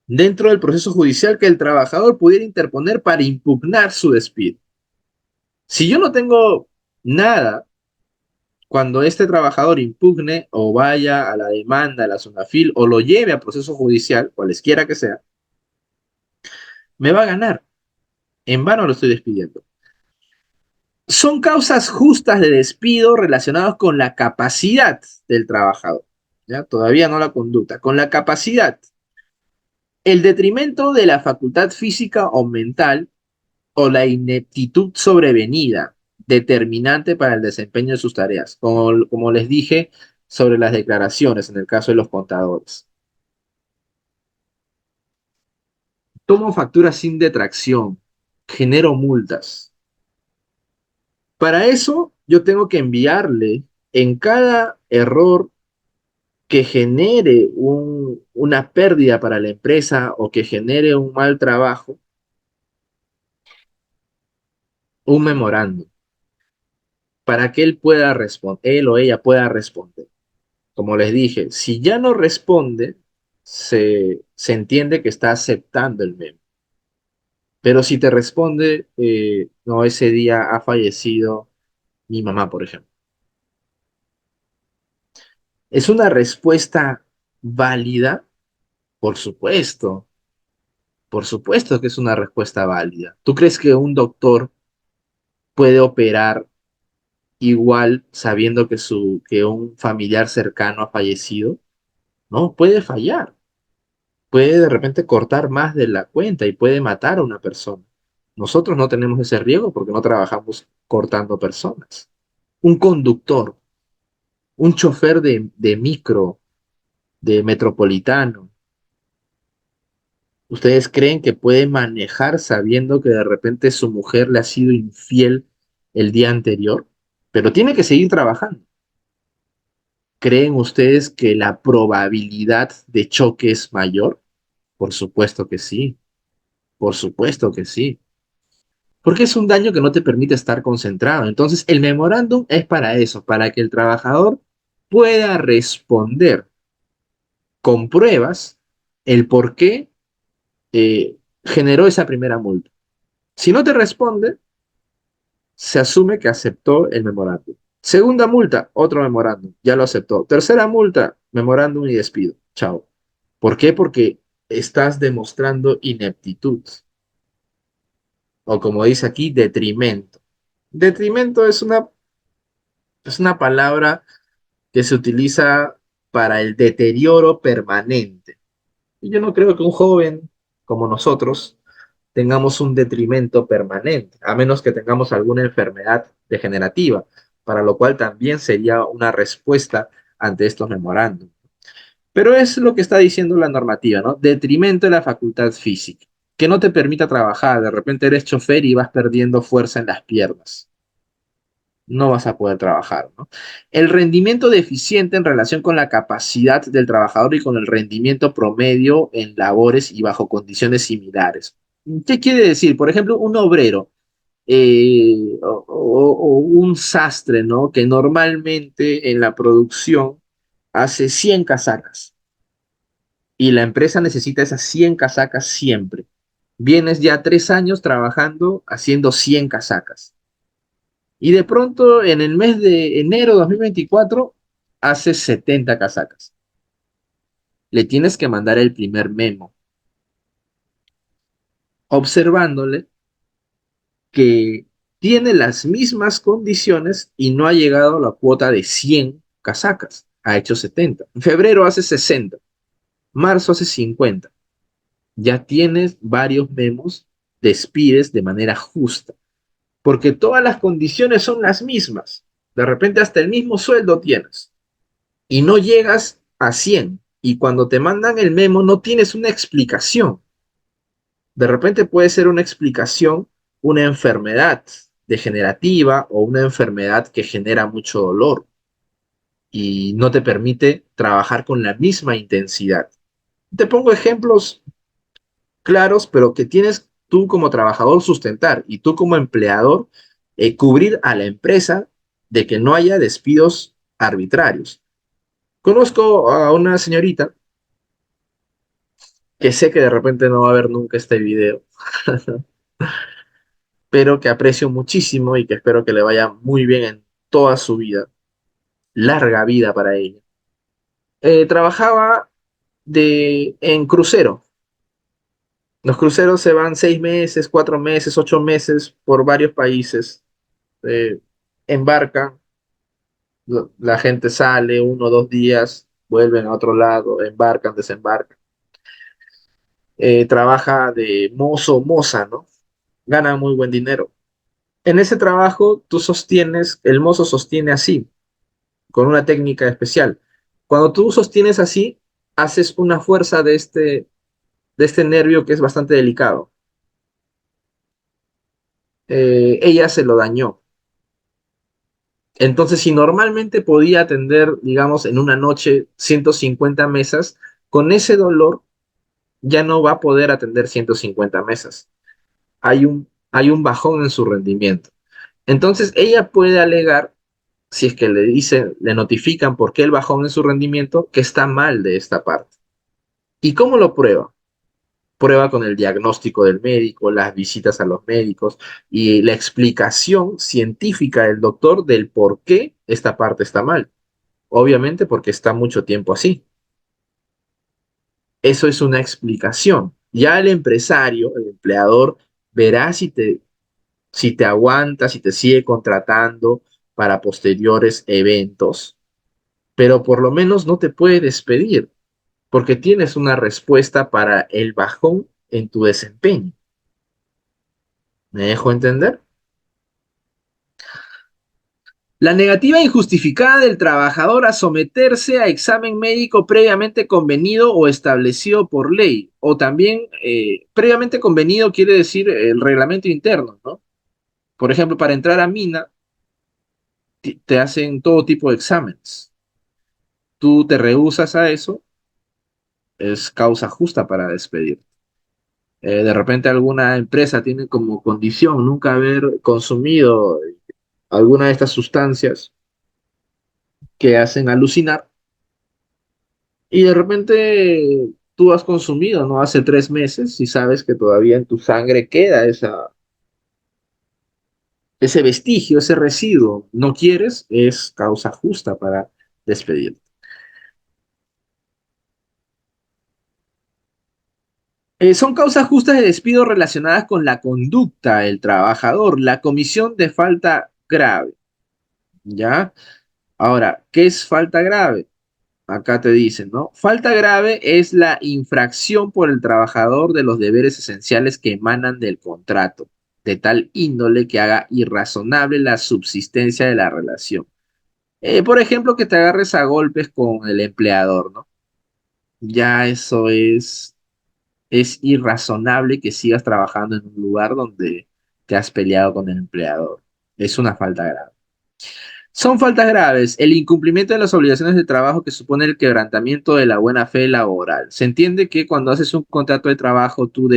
Dentro del proceso judicial que el trabajador pudiera interponer para impugnar su despido. Si yo no tengo nada, cuando este trabajador impugne o vaya a la demanda, a la SUNAFIL o lo lleve a proceso judicial, cualesquiera que sea, me va a ganar. En vano lo estoy despidiendo. Son causas justas de despido relacionadas con la capacidad del trabajador. ¿Ya? Todavía no la conducta, con la capacidad. El detrimento de la facultad física o mental o la ineptitud sobrevenida, determinante para el desempeño de sus tareas, como les dije sobre las declaraciones en el caso de los contadores. Tomo facturas sin detracción, genero multas. Para eso, yo tengo que enviarle en cada error que genere una pérdida para la empresa o que genere un mal trabajo, un memorando, para que él pueda responder, él o ella pueda responder. Como les dije, si ya no responde, se entiende que está aceptando el memo. Pero si te responde, no, ese día ha fallecido mi mamá, por ejemplo. ¿Es una respuesta válida? Por supuesto que es una respuesta válida. ¿Tú crees que un doctor puede operar igual sabiendo que un familiar cercano ha fallecido? No, puede fallar. Puede de repente cortar más de la cuenta y puede matar a una persona. Nosotros no tenemos ese riesgo porque no trabajamos cortando personas. Un conductor, un chofer de micro, de metropolitano, ¿ustedes creen que puede manejar sabiendo que de repente su mujer le ha sido infiel el día anterior? Pero tiene que seguir trabajando. ¿Creen ustedes que la probabilidad de choque es mayor? Por supuesto que sí, por supuesto que sí. Porque es un daño que no te permite estar concentrado. Entonces, el memorándum es para eso, para que el trabajador pueda responder con pruebas el por qué generó esa primera multa. Si no te responde, se asume que aceptó el memorándum. Segunda multa, otro memorándum, ya lo aceptó. Tercera multa, memorándum y despido. Chao. ¿Por qué? Porque estás demostrando ineptitud. O como dice aquí, detrimento. Detrimento es una palabra que se utiliza para el deterioro permanente. Y yo no creo que un joven como nosotros tengamos un detrimento permanente, a menos que tengamos alguna enfermedad degenerativa, para lo cual también sería una respuesta ante estos memorándum. Pero es lo que está diciendo la normativa, ¿no? Detrimento de la facultad física, que no te permita trabajar. De repente eres chofer y vas perdiendo fuerza en las piernas. No vas a poder trabajar, ¿no? El rendimiento deficiente en relación con la capacidad del trabajador y con el rendimiento promedio en labores y bajo condiciones similares. ¿Qué quiere decir? Por ejemplo, un obrero o un sastre, ¿no? Que normalmente en la producción hace 100 casacas y la empresa necesita esas 100 casacas siempre. Vienes ya 3 años trabajando haciendo 100 casacas. Y de pronto, en el mes de enero de 2024 haces 70 casacas. Le tienes que mandar el primer memo, observándole que tiene las mismas condiciones y no ha llegado a la cuota de 100 casacas. Ha hecho 70. En febrero hace 60. Marzo hace 50. Ya tienes varios memos, despides de manera justa. porque todas las condiciones son las mismas. De repente hasta el mismo sueldo tienes y no llegas a 100. Y cuando te mandan el memo no tienes una explicación. De repente puede ser una explicación, una enfermedad degenerativa o una enfermedad que genera mucho dolor y no te permite trabajar con la misma intensidad. Te pongo ejemplos claros, pero que tienes tú como trabajador sustentar y tú como empleador cubrir a la empresa de que no haya despidos arbitrarios. Conozco a una señorita que sé que de repente no va a ver nunca este video, pero que aprecio muchísimo y que espero que le vaya muy bien en toda su vida. Larga vida para ella. Trabajaba en crucero. Los cruceros se van 6 meses, 4 meses, 8 meses por varios países. Eh, Embarcan, la gente sale 1 o 2 días, vuelven a otro lado, embarcan, desembarcan. Trabaja de mozo o moza, ¿no? Gana muy buen dinero. En ese trabajo tú sostienes, el mozo sostiene así, con una técnica especial. Cuando tú sostienes así, haces una fuerza de este nervio que es bastante delicado. Ella se lo dañó. Entonces, si normalmente podía atender, digamos, en una noche 150 mesas, con ese dolor ya no va a poder atender 150 mesas. Hay un bajón en su rendimiento. Entonces, ella puede alegar, si es que le dicen, le notifican por qué el bajón en su rendimiento, que está mal de esta parte. ¿Y cómo lo prueba? Prueba con el diagnóstico del médico, las visitas a los médicos y la explicación científica del doctor del por qué esta parte está mal. Obviamente porque está mucho tiempo así. Eso es una explicación. Ya el empresario, el empleador, verá si te aguanta, si te sigue contratando para posteriores eventos, pero por lo menos no te puede despedir porque tienes una respuesta para el bajón en tu desempeño. ¿Me dejo entender? La negativa injustificada del trabajador a someterse a examen médico previamente convenido o establecido por ley, o también previamente convenido quiere decir el reglamento interno, ¿no? Por ejemplo, para entrar a mina te hacen todo tipo de exámenes. Tú te rehusas a eso, es causa justa para despedir. De repente alguna empresa tiene como condición nunca haber consumido alguna de estas sustancias que hacen alucinar. Y de repente tú has consumido, ¿no? Hace 3 meses y sabes que todavía en tu sangre queda ese vestigio, ese residuo. No quieres, es causa justa para despedirte. Son causas justas de despido relacionadas con la conducta del trabajador, la comisión de falta grave, ¿ya? Ahora, ¿qué es falta grave? Acá te dicen, ¿no? Falta grave es la infracción por el trabajador de los deberes esenciales que emanan del contrato, de tal índole que haga irrazonable la subsistencia de la relación. Por ejemplo, que te agarres a golpes con el empleador, ¿no? Ya eso es irrazonable que sigas trabajando en un lugar donde te has peleado con el empleador. Es una falta grave. Son faltas graves. El incumplimiento de las obligaciones de trabajo que supone el quebrantamiento de la buena fe laboral. Se entiende que cuando haces un contrato de trabajo, tú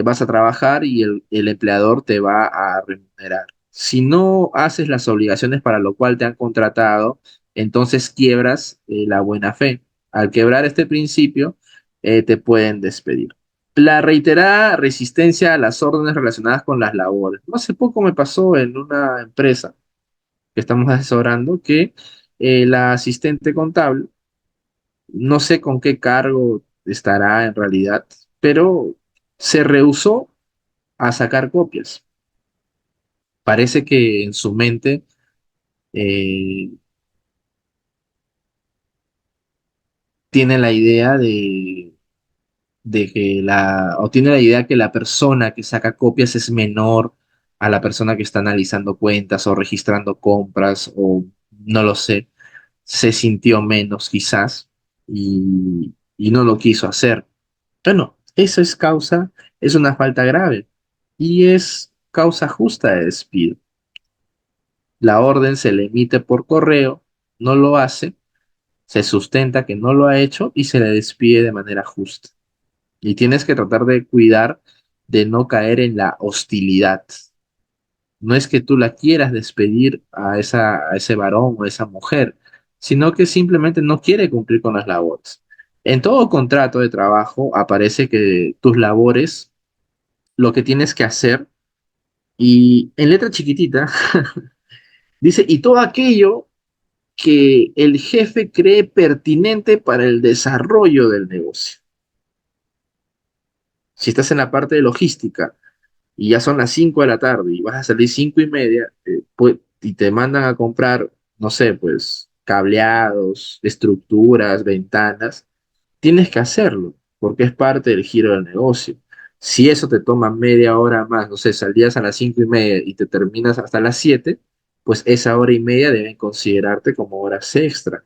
vas a trabajar y el empleador te va a remunerar. Si no haces las obligaciones para lo cual te han contratado, entonces quiebras la buena fe. Al quebrar este principio, te pueden despedir. La reiterada resistencia a las órdenes relacionadas con las labores. No hace poco me pasó en una empresa que estamos asesorando, que la asistente contable, no sé con qué cargo estará en realidad, pero se rehusó a sacar copias. Parece que en su mente eh, tiene la idea o tiene la idea que la persona que saca copias es menor a la persona que está analizando cuentas o registrando compras o no lo sé, se sintió menos quizás y no lo quiso hacer. Bueno, eso es causa, es una falta grave y es causa justa de despido. La orden se le emite por correo, no lo hace, se sustenta que no lo ha hecho y se le despide de manera justa. Y tienes que tratar de cuidar de no caer en la hostilidad. No es que tú la quieras despedir a ese varón o a esa mujer, sino que simplemente no quiere cumplir con las labores. En todo contrato de trabajo aparece que tus labores, lo que tienes que hacer, y en letra chiquitita, dice, y todo aquello que el jefe cree pertinente para el desarrollo del negocio. Si estás en la parte de logística y ya son las 5 de la tarde y vas a salir 5:30, pues, y te mandan a comprar, no sé, pues cableados, estructuras, ventanas, tienes que hacerlo porque es parte del giro del negocio. Si eso te toma media hora más, no sé, salías a las 5:30 y te terminas hasta las 7, pues esa hora y media deben considerarte como horas extra.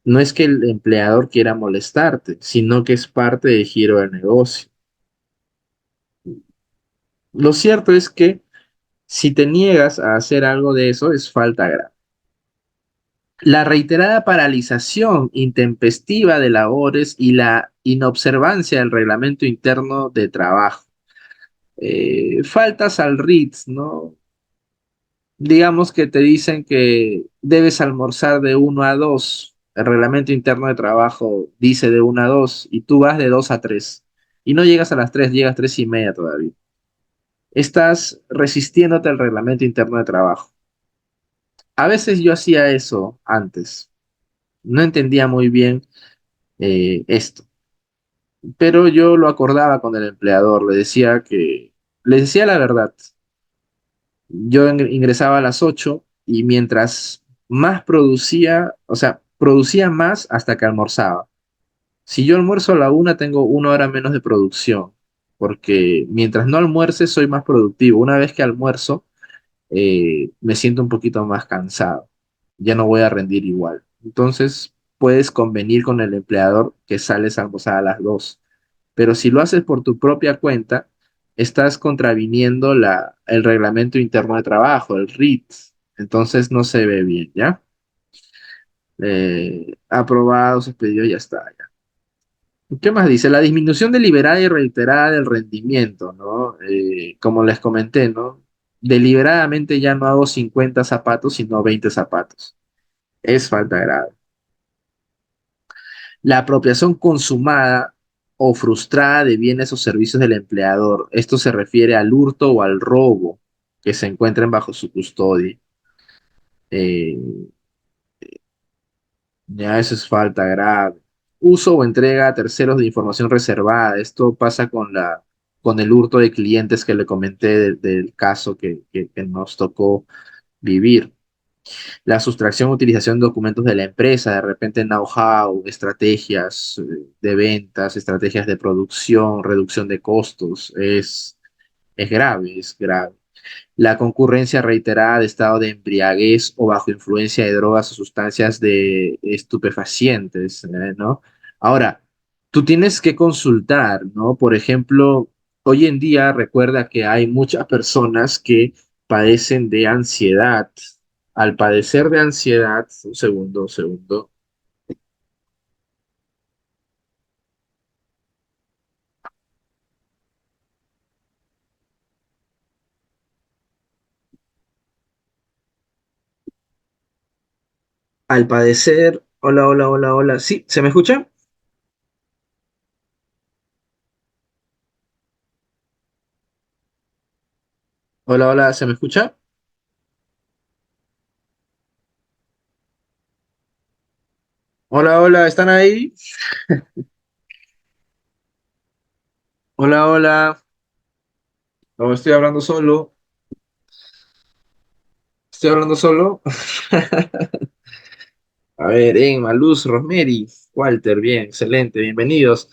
No es que el empleador quiera molestarte, sino que es parte del giro del negocio. Lo cierto es que si te niegas a hacer algo de eso, es falta grave. La reiterada paralización intempestiva de labores y la inobservancia del reglamento interno de trabajo. Faltas al RITS, ¿no? Digamos que te dicen que debes almorzar de 1 a 2. El reglamento interno de trabajo dice de 1 a 2 y tú vas de 2 a 3. Y no llegas a las 3, llegas 3:30 todavía. Estás resistiéndote al reglamento interno de trabajo. A veces yo hacía eso antes. No entendía muy bien esto, pero yo lo acordaba con el empleador, le decía la verdad. Yo ingresaba a las 8 y mientras más producía, o sea, producía más hasta que almorzaba. Si yo almuerzo a la 1, tengo 1 hora menos de producción, porque mientras no almuerce soy más productivo. Una vez que almuerzo, me siento un poquito más cansado, ya no voy a rendir igual. Entonces, puedes convenir con el empleador que sales a almorzar a las 2, pero si lo haces por tu propia cuenta, estás contraviniendo el reglamento interno de trabajo, el RIT, entonces no se ve bien, ¿ya? Aprobado, expedido, ya está. ¿Qué más dice? La disminución deliberada y reiterada del rendimiento, ¿no? Como les comenté, ¿no? Deliberadamente ya no hago 50 zapatos, sino 20 zapatos. Es falta grave. La apropiación consumada o frustrada de bienes o servicios del empleador. Esto se refiere al hurto o al robo que se encuentren bajo su custodia. Eh, ya eso es falta grave. Uso o entrega a terceros de información reservada. Esto pasa con el hurto de clientes que le comenté del caso que nos tocó vivir. La sustracción o utilización de documentos de la empresa, de repente know-how, estrategias de ventas, estrategias de producción, reducción de costos, es grave, es grave. La concurrencia reiterada de estado de embriaguez o bajo influencia de drogas o sustancias de estupefacientes, ¿no? Ahora, tú tienes que consultar, ¿no? Por ejemplo, hoy en día recuerda que hay muchas personas que padecen de ansiedad. Al padecer de ansiedad, un segundo, al padecer, hola, hola, hola, hola, ¿sí? ¿Se me escucha? Hola, hola, ¿se me escucha? Hola, hola, ¿están ahí? Hola, hola. No, estoy hablando solo. Estoy hablando solo. A ver, Emma, Luz, Rosemary, Walter, bien, excelente, bienvenidos.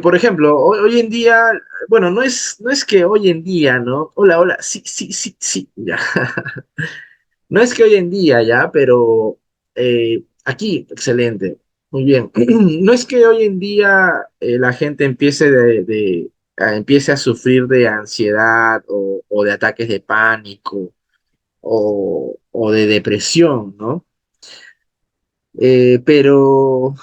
Por ejemplo, hoy en día, bueno, no es que hoy en día, ¿no? Hola, hola, sí, sí, sí, sí, ya. No es que hoy en día, ya, pero aquí, excelente, muy bien. No es que hoy en día la gente empiece a sufrir de ansiedad o de ataques de pánico o de depresión, ¿no? Pero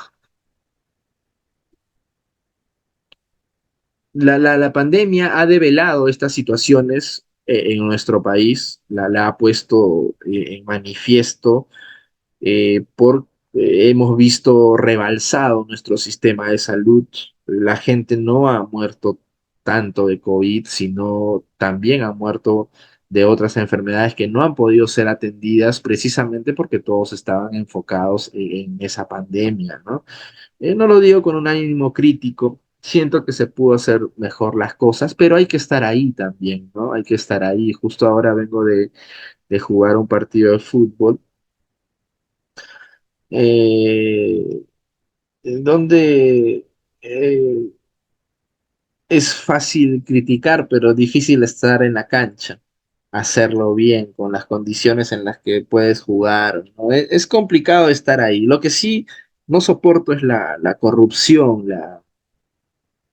la pandemia ha develado estas situaciones en nuestro país, la ha puesto en manifiesto hemos visto rebalsado nuestro sistema de salud. La gente no ha muerto tanto de COVID, sino también ha muerto de otras enfermedades que no han podido ser atendidas precisamente porque todos estaban enfocados en esa pandemia, ¿no? No lo digo con un ánimo crítico, siento que se pudo hacer mejor las cosas, pero hay que estar ahí también, ¿no? Hay que estar ahí. Justo ahora vengo de jugar un partido de fútbol eh, donde eh, es fácil criticar, pero difícil estar en la cancha, hacerlo bien, con las condiciones en las que puedes jugar, ¿no? Es complicado estar ahí. Lo que sí no soporto es la corrupción,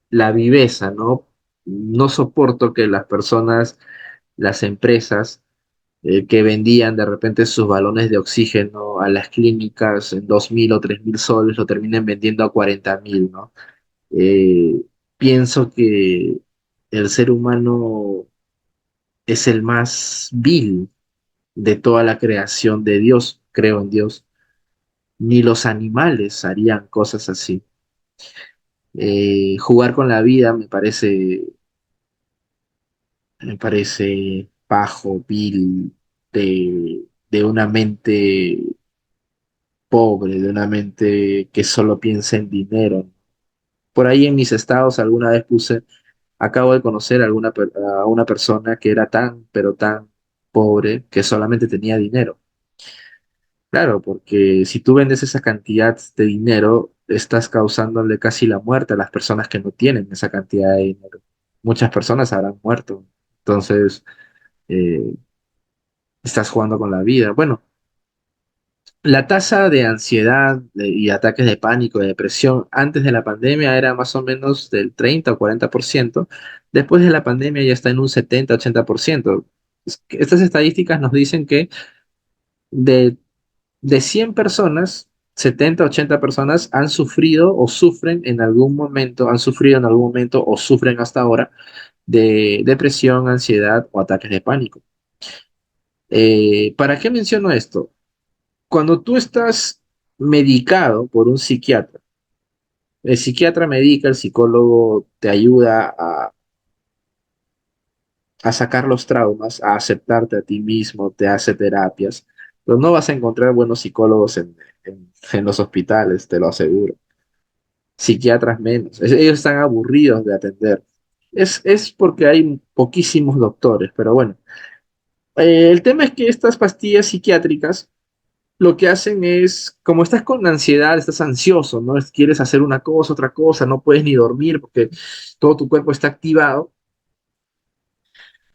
la viveza, ¿no? No soporto que las personas, las empresas, que vendían de repente sus balones de oxígeno a las clínicas en 2.000 o 3.000 soles, lo terminen vendiendo a 40.000, ¿no? Eh, Pienso que el ser humano es el más vil de toda la creación de Dios, creo en Dios. Ni los animales harían cosas así. Jugar con la vida me parece bajo, vil, de una mente pobre, de una mente que solo piensa en dinero. Por ahí en mis estados alguna vez puse, acabo de conocer a una persona que era tan, pero tan pobre que solamente tenía dinero. Claro, porque si tú vendes esa cantidad de dinero, estás causándole casi la muerte a las personas que no tienen esa cantidad de dinero. Muchas personas habrán muerto. Entonces, eh, estás jugando con la vida. Bueno, la tasa de ansiedad y ataques de pánico, de depresión antes de la pandemia era más o menos del 30 o 40%. Después de la pandemia ya está en un 70-80%. Estas estadísticas nos dicen que de, de 100 personas, 70-80 personas han sufrido o sufren en algún momento, han sufrido en algún momento o sufren hasta ahora de depresión, ansiedad o ataques de pánico. ¿Para qué menciono esto? Cuando tú estás medicado por un psiquiatra, el psiquiatra medica, el psicólogo te ayuda a sacar los traumas, a aceptarte a ti mismo, te hace terapias, pero no vas a encontrar buenos psicólogos en los hospitales, te lo aseguro. Psiquiatras menos. Ellos están aburridos de atender. Es porque hay poquísimos doctores, pero bueno. El tema es que estas pastillas psiquiátricas lo que hacen es, como estás con ansiedad, estás ansioso, ¿no? Quieres hacer una cosa, otra cosa, no puedes ni dormir porque todo tu cuerpo está activado.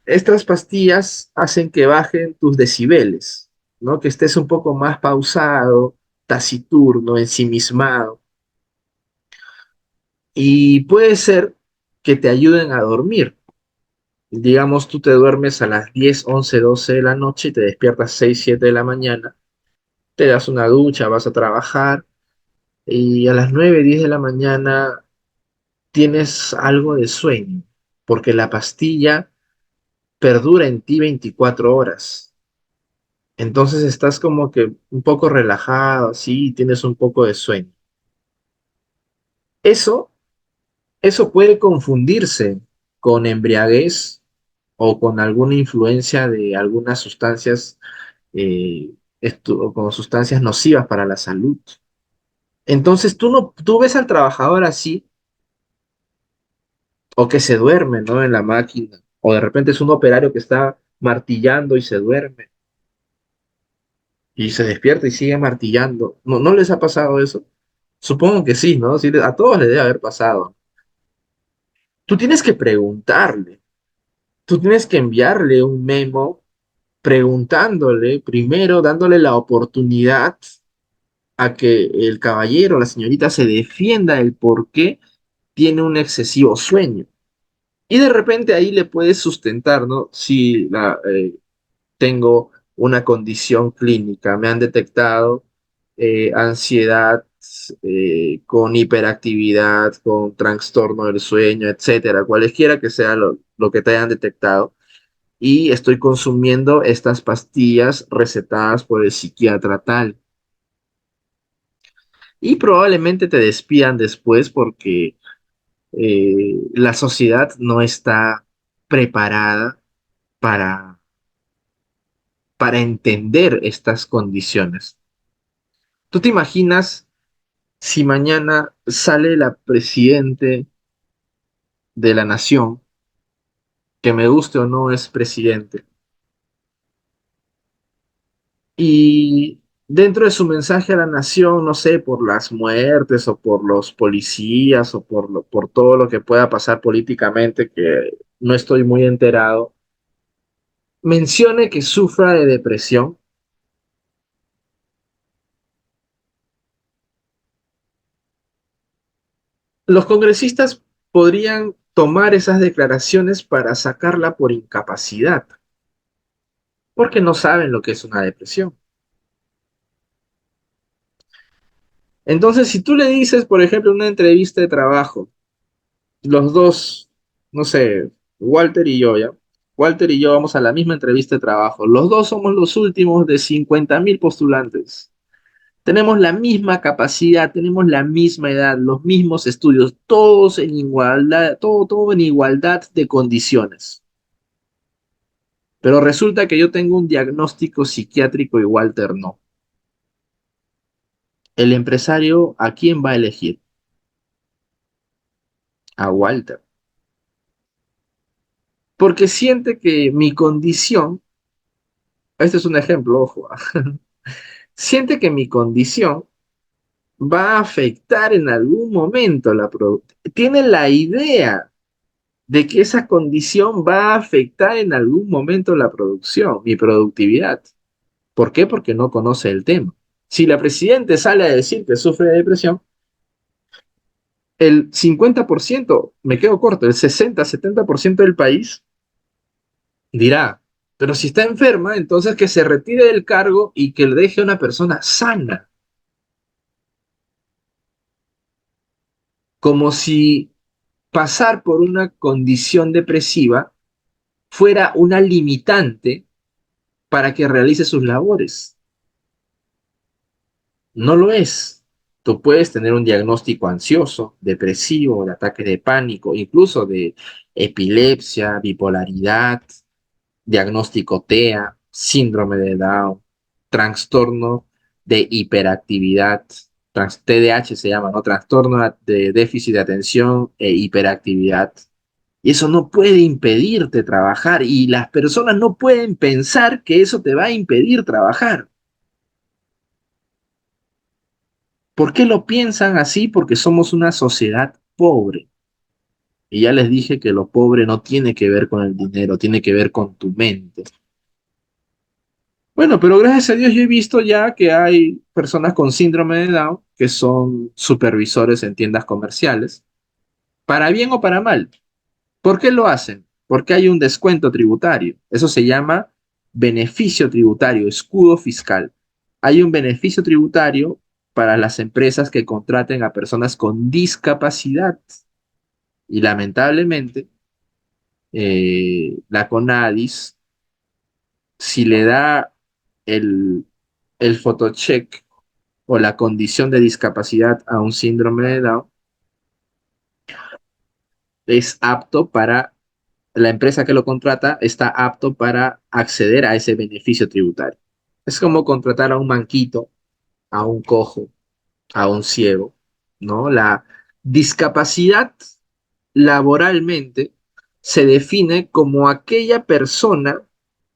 Estas pastillas hacen que bajen tus decibeles, ¿no? Que estés un poco más pausado, taciturno, ensimismado. Y puede ser que te ayuden a dormir. Digamos, tú te duermes a las 10, 11, 12 de la noche y te despiertas 6, 7 de la mañana, te das una ducha, vas a trabajar y a las 9, 10 de la mañana tienes algo de sueño, porque la pastilla perdura en ti 24 horas. Entonces estás como que un poco relajado, así, y tienes un poco de sueño. Eso, eso puede confundirse con embriaguez o con alguna influencia de algunas sustancias, o con sustancias nocivas para la salud. Entonces tú no, tú ves al trabajador así, o que se duerme, ¿no? En la máquina, o de repente es un operario que está martillando y se duerme, y se despierta y sigue martillando. ¿No les ha pasado eso? Supongo que sí, ¿no? Sí, a todos les debe haber pasado. Tú tienes que preguntarle, tú tienes que enviarle un memo preguntándole, primero dándole la oportunidad a que el caballero o la señorita se defienda el por qué tiene un excesivo sueño. Y de repente ahí le puedes sustentar, ¿no? Si tengo una condición clínica, me han detectado ansiedad con hiperactividad, con trastorno del sueño, etcétera, cualesquiera que sea lo que te hayan detectado, y estoy consumiendo estas pastillas recetadas por el psiquiatra tal. Y probablemente te despidan después porque la sociedad no está preparada para, para entender estas condiciones. ¿Tú te imaginas si mañana sale la presidente de la nación, que me guste o no es presidente, y dentro de su mensaje a la nación, no sé, por las muertes o por los policías o por todo lo que pueda pasar políticamente, que no estoy muy enterado, mencione que sufra de depresión? Los congresistas podrían tomar esas declaraciones para sacarla por incapacidad, porque no saben lo que es una depresión. Entonces, si tú le dices, por ejemplo, en una entrevista de trabajo, los dos, no sé, Walter y yo, ¿ya? Walter y yo vamos a la misma entrevista de trabajo. Los dos somos los últimos de 50.000 postulantes. Tenemos la misma capacidad, tenemos la misma edad, los mismos estudios, todos en igualdad, todo en igualdad de condiciones. Pero resulta que yo tengo un diagnóstico psiquiátrico y Walter no. El empresario, ¿a quién va a elegir? A Walter. Porque siente que mi condición, este es un ejemplo, ojo, siente que mi condición va a afectar en algún momento la productividad. Tiene la idea de que esa condición va a afectar en algún momento la producción, mi productividad. ¿Por qué? Porque no conoce el tema. Si la presidenta sale a decir que sufre de depresión, el 50%, me quedo corto, el 60-70% del país dirá, pero si está enferma, entonces que se retire del cargo y que le deje a una persona sana, como si pasar por una condición depresiva fuera una limitante para que realice sus labores. No lo es. Tú puedes tener un diagnóstico ansioso, depresivo, de ataque de pánico, incluso de epilepsia, bipolaridad, diagnóstico TEA, síndrome de Down, trastorno de hiperactividad, TDAH se llama, ¿no? Trastorno de déficit de atención e hiperactividad. Y eso no puede impedirte trabajar y las personas no pueden pensar que eso te va a impedir trabajar. ¿Por qué lo piensan así? Porque somos una sociedad pobre. Y ya les dije que lo pobre no tiene que ver con el dinero, tiene que ver con tu mente. Bueno, pero gracias a Dios yo he visto ya que hay personas con síndrome de Down que son supervisores en tiendas comerciales, para bien o para mal. ¿Por qué lo hacen? Porque hay un descuento tributario. Eso se llama beneficio tributario, escudo fiscal. Hay un beneficio tributario para las empresas que contraten a personas con discapacidad. Y lamentablemente, la CONADIS, si le da el, el photocheck o la condición de discapacidad a un síndrome de Down, es apto para, la empresa que lo contrata está apto para acceder a ese beneficio tributario. Es como contratar a un manquito, a un cojo, a un ciego, ¿no? La discapacidad laboralmente se define como aquella persona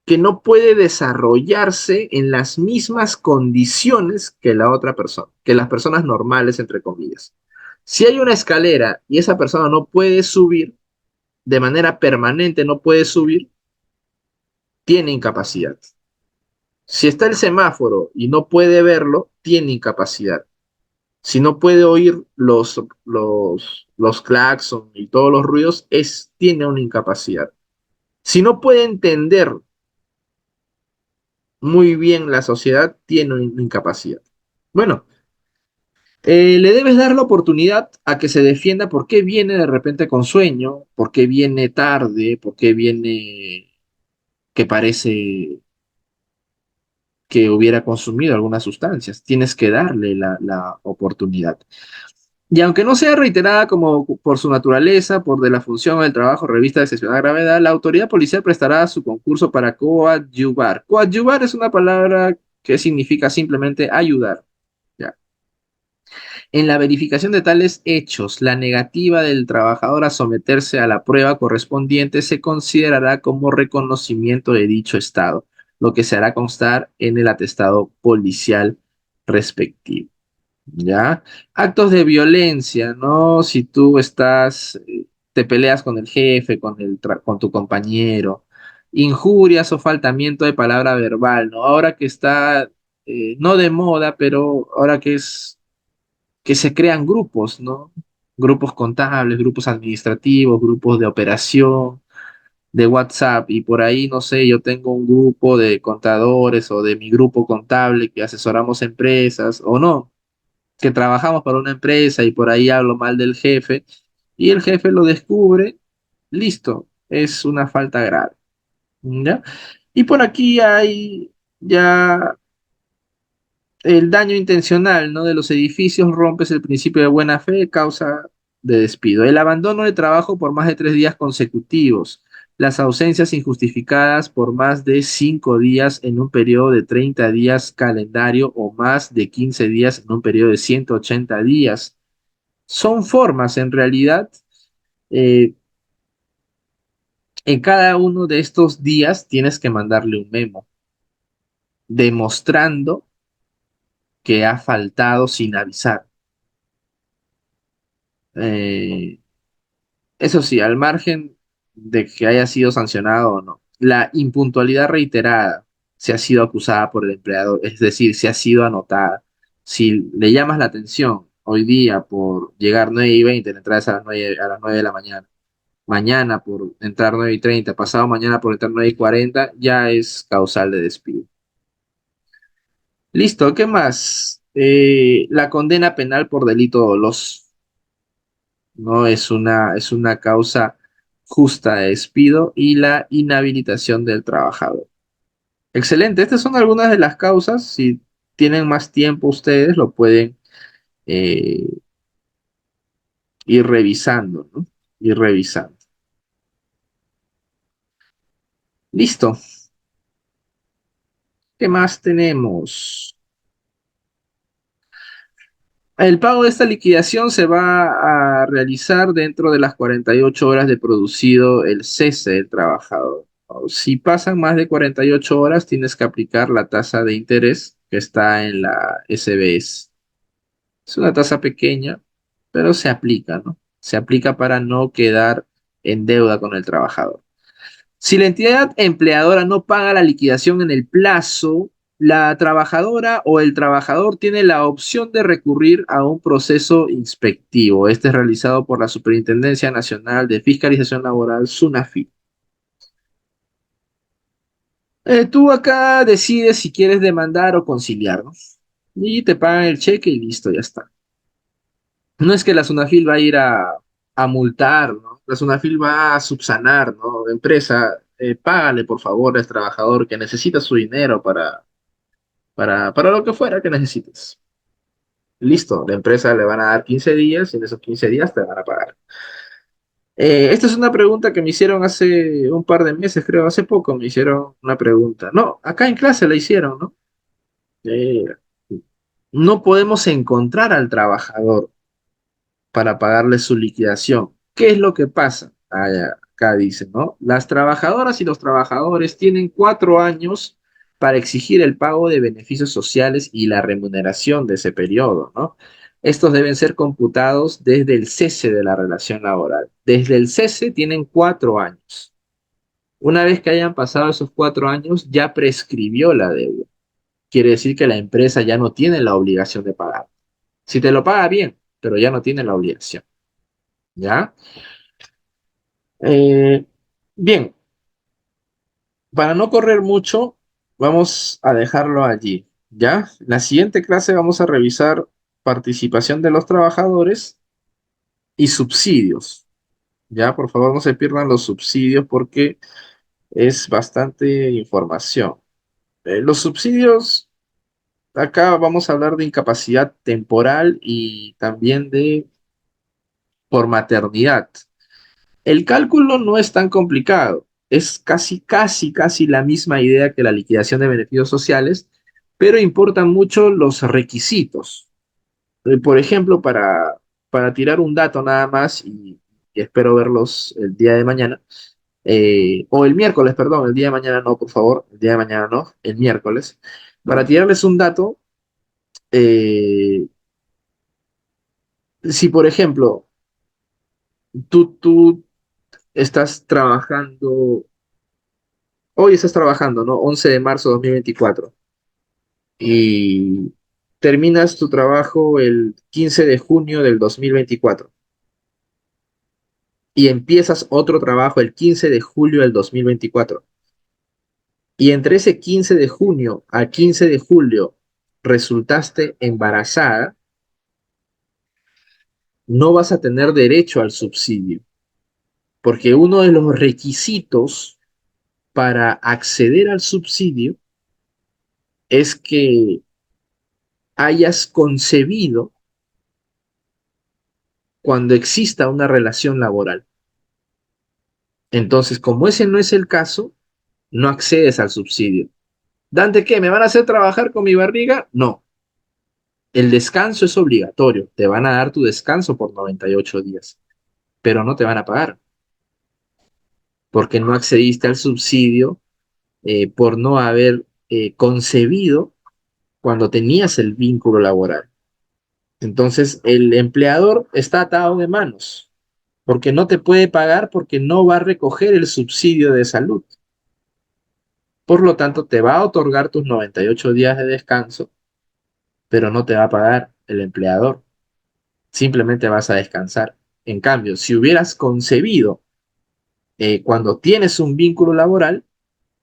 que no puede desarrollarse en las mismas condiciones que la otra persona, que las personas normales, entre comillas. Si hay una escalera y esa persona no puede subir, de manera permanente no puede subir, tiene incapacidad. Si está el semáforo y no puede verlo, tiene incapacidad. Si no puede oír los claxon y todos los ruidos, tiene una incapacidad. Si no puede entender muy bien la sociedad, tiene una incapacidad. Bueno, le debes dar la oportunidad a que se defienda por qué viene de repente con sueño, por qué viene tarde, por qué viene que parece que hubiera consumido algunas sustancias. Tienes que darle la oportunidad. Y aunque no sea reiterada como por su naturaleza, por de la función o el trabajo revista de excepcional gravedad, la autoridad policial prestará su concurso para coadyuvar. Coadyuvar es una palabra que significa simplemente ayudar. ¿Ya? En la verificación de tales hechos, la negativa del trabajador a someterse a la prueba correspondiente se considerará como reconocimiento de dicho estado, lo que se hará constar en el atestado policial respectivo. ¿Ya? Actos de violencia, ¿no? Si tú te peleas con el jefe, con tu compañero, injurias o faltamiento de palabra verbal, ¿no? Ahora que está, no de moda, pero ahora que se crean grupos, ¿no? Grupos contables, grupos administrativos, grupos de operación, de WhatsApp, y por ahí, no sé, yo tengo un grupo de contadores o de mi grupo contable que asesoramos empresas, o no que trabajamos para una empresa y por ahí hablo mal del jefe y el jefe lo descubre, listo, es una falta grave, ¿ya? Y por aquí hay ya el daño intencional, ¿no? De los edificios, rompes el principio de buena fe, causa de despido. El abandono de trabajo por más de 3 días consecutivos. Las ausencias injustificadas por más de 5 días en un periodo de 30 días calendario o más de 15 días en un periodo de 180 días. Son formas, en realidad, eh, en cada uno de estos días tienes que mandarle un memo demostrando que ha faltado sin avisar. Eh, Eso sí, al margen de que haya sido sancionado o no, la impuntualidad reiterada se ha sido acusada por el empleador, es decir, se ha sido anotada. Si le llamas la atención hoy día por llegar 9:20, entrar a las 9 de la mañana, mañana por entrar 9:30, pasado mañana por entrar 9:40, ya es causal de despido. Listo, ¿qué más? La condena penal por delito doloso. ¿No? Es una causa justa de despido y la inhabilitación del trabajador. Excelente, estas son algunas de las causas. Si tienen más tiempo ustedes, lo pueden eh, ir revisando, ¿no? Ir revisando. Listo, ¿qué más tenemos? El pago de esta liquidación se va a realizar dentro de las 48 horas de producido el cese del trabajador. O si pasan más de 48 horas, tienes que aplicar la tasa de interés que está en la SBS. Es una tasa pequeña, pero se aplica, ¿no? Se aplica para no quedar en deuda con el trabajador. Si la entidad empleadora no paga la liquidación en el plazo, la trabajadora o el trabajador tiene la opción de recurrir a un proceso inspectivo. Este es realizado por la Superintendencia Nacional de Fiscalización Laboral, SUNAFI. Tú acá decides si quieres demandar o conciliar, ¿no? Y te pagan el cheque y listo, ya está. No es que la SUNAFIL va a ir a multar, ¿no? La SUNAFIL va a subsanar, ¿no? Empresa, págale por favor al trabajador que necesita su dinero para lo que fuera que necesites. Listo, la empresa le van a dar 15 días y en esos 15 días te van a pagar. Esta es una pregunta que me hicieron hace un par de meses, creo, hace poco me hicieron una pregunta. No, acá en clase la hicieron, ¿no? Eh, no podemos encontrar al trabajador para pagarle su liquidación. ¿Qué es lo que pasa? Acá dice, ¿no? Las trabajadoras y los trabajadores tienen 4 años para exigir el pago de beneficios sociales y la remuneración de ese periodo, ¿no? Estos deben ser computados desde el cese de la relación laboral. Desde el cese tienen 4 años. Una vez que hayan pasado esos 4 años, ya prescribió la deuda. Quiere decir que la empresa ya no tiene la obligación de pagar. Si te lo paga bien, pero ya no tiene la obligación. ¿Ya? Eh, bien, para no correr mucho, vamos a dejarlo allí. ¿Ya? En la siguiente clase vamos a revisar participación de los trabajadores y subsidios. Ya, por favor, no se pierdan los subsidios porque es bastante información. Los subsidios, acá vamos a hablar de incapacidad temporal y también de por maternidad. El cálculo no es tan complicado. Es casi la misma idea que la liquidación de beneficios sociales, pero importan mucho los requisitos. Por ejemplo, para tirar un dato nada más, y espero verlos el día de mañana, o el miércoles, perdón, el día de mañana no, por favor, el día de mañana no, el miércoles. Para tirarles un dato, eh, si por ejemplo tú estás trabajando, hoy estás trabajando, ¿no? 11 de marzo de 2024 y terminas tu trabajo el 15 de junio del 2024 y empiezas otro trabajo el 15 de julio del 2024 y entre ese 15 de junio a 15 de julio resultaste embarazada, no vas a tener derecho al subsidio, porque uno de los requisitos para acceder al subsidio es que hayas concebido cuando exista una relación laboral. Entonces, como ese no es el caso, no accedes al subsidio. ¿Dante qué? ¿Me van a hacer trabajar con mi barriga? No. El descanso es obligatorio. Te van a dar tu descanso por 98 días, pero no te van a pagar porque no accediste al subsidio por no haber concebido cuando tenías el vínculo laboral. Entonces, el empleador está atado de manos porque no te puede pagar porque no va a recoger el subsidio de salud. Por lo tanto, te va a otorgar tus 98 días de descanso, pero no te va a pagar el empleador. Simplemente vas a descansar. En cambio, si hubieras concebido cuando tienes un vínculo laboral,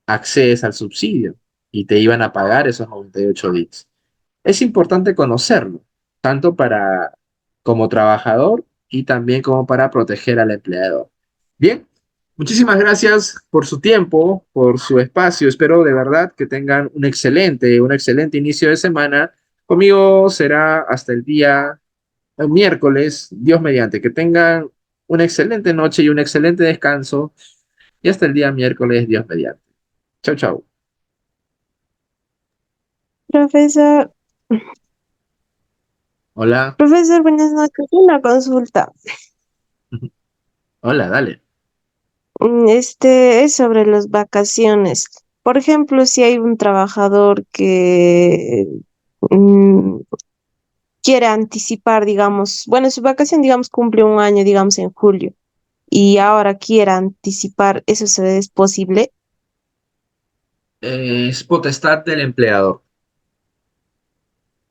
accedes al subsidio y te iban a pagar esos 98 días. Es importante conocerlo, tanto para como trabajador y también como para proteger al empleador. Bien, muchísimas gracias por su tiempo, por su espacio. Espero de verdad que tengan un excelente inicio de semana. Conmigo será hasta el día miércoles, Dios mediante. Que tengan una excelente noche y un excelente descanso. Y hasta el día miércoles, Dios mediante. Chau, chau. Profesor, Hola. profesor, buenas noches. Una consulta. Hola, dale. Es sobre las vacaciones. Por ejemplo, si hay un trabajador que mm, quiere anticipar, digamos, bueno, su vacación, digamos, cumple un año, digamos, en julio, y ahora quiere anticipar, ¿eso es posible? Es potestad del empleador.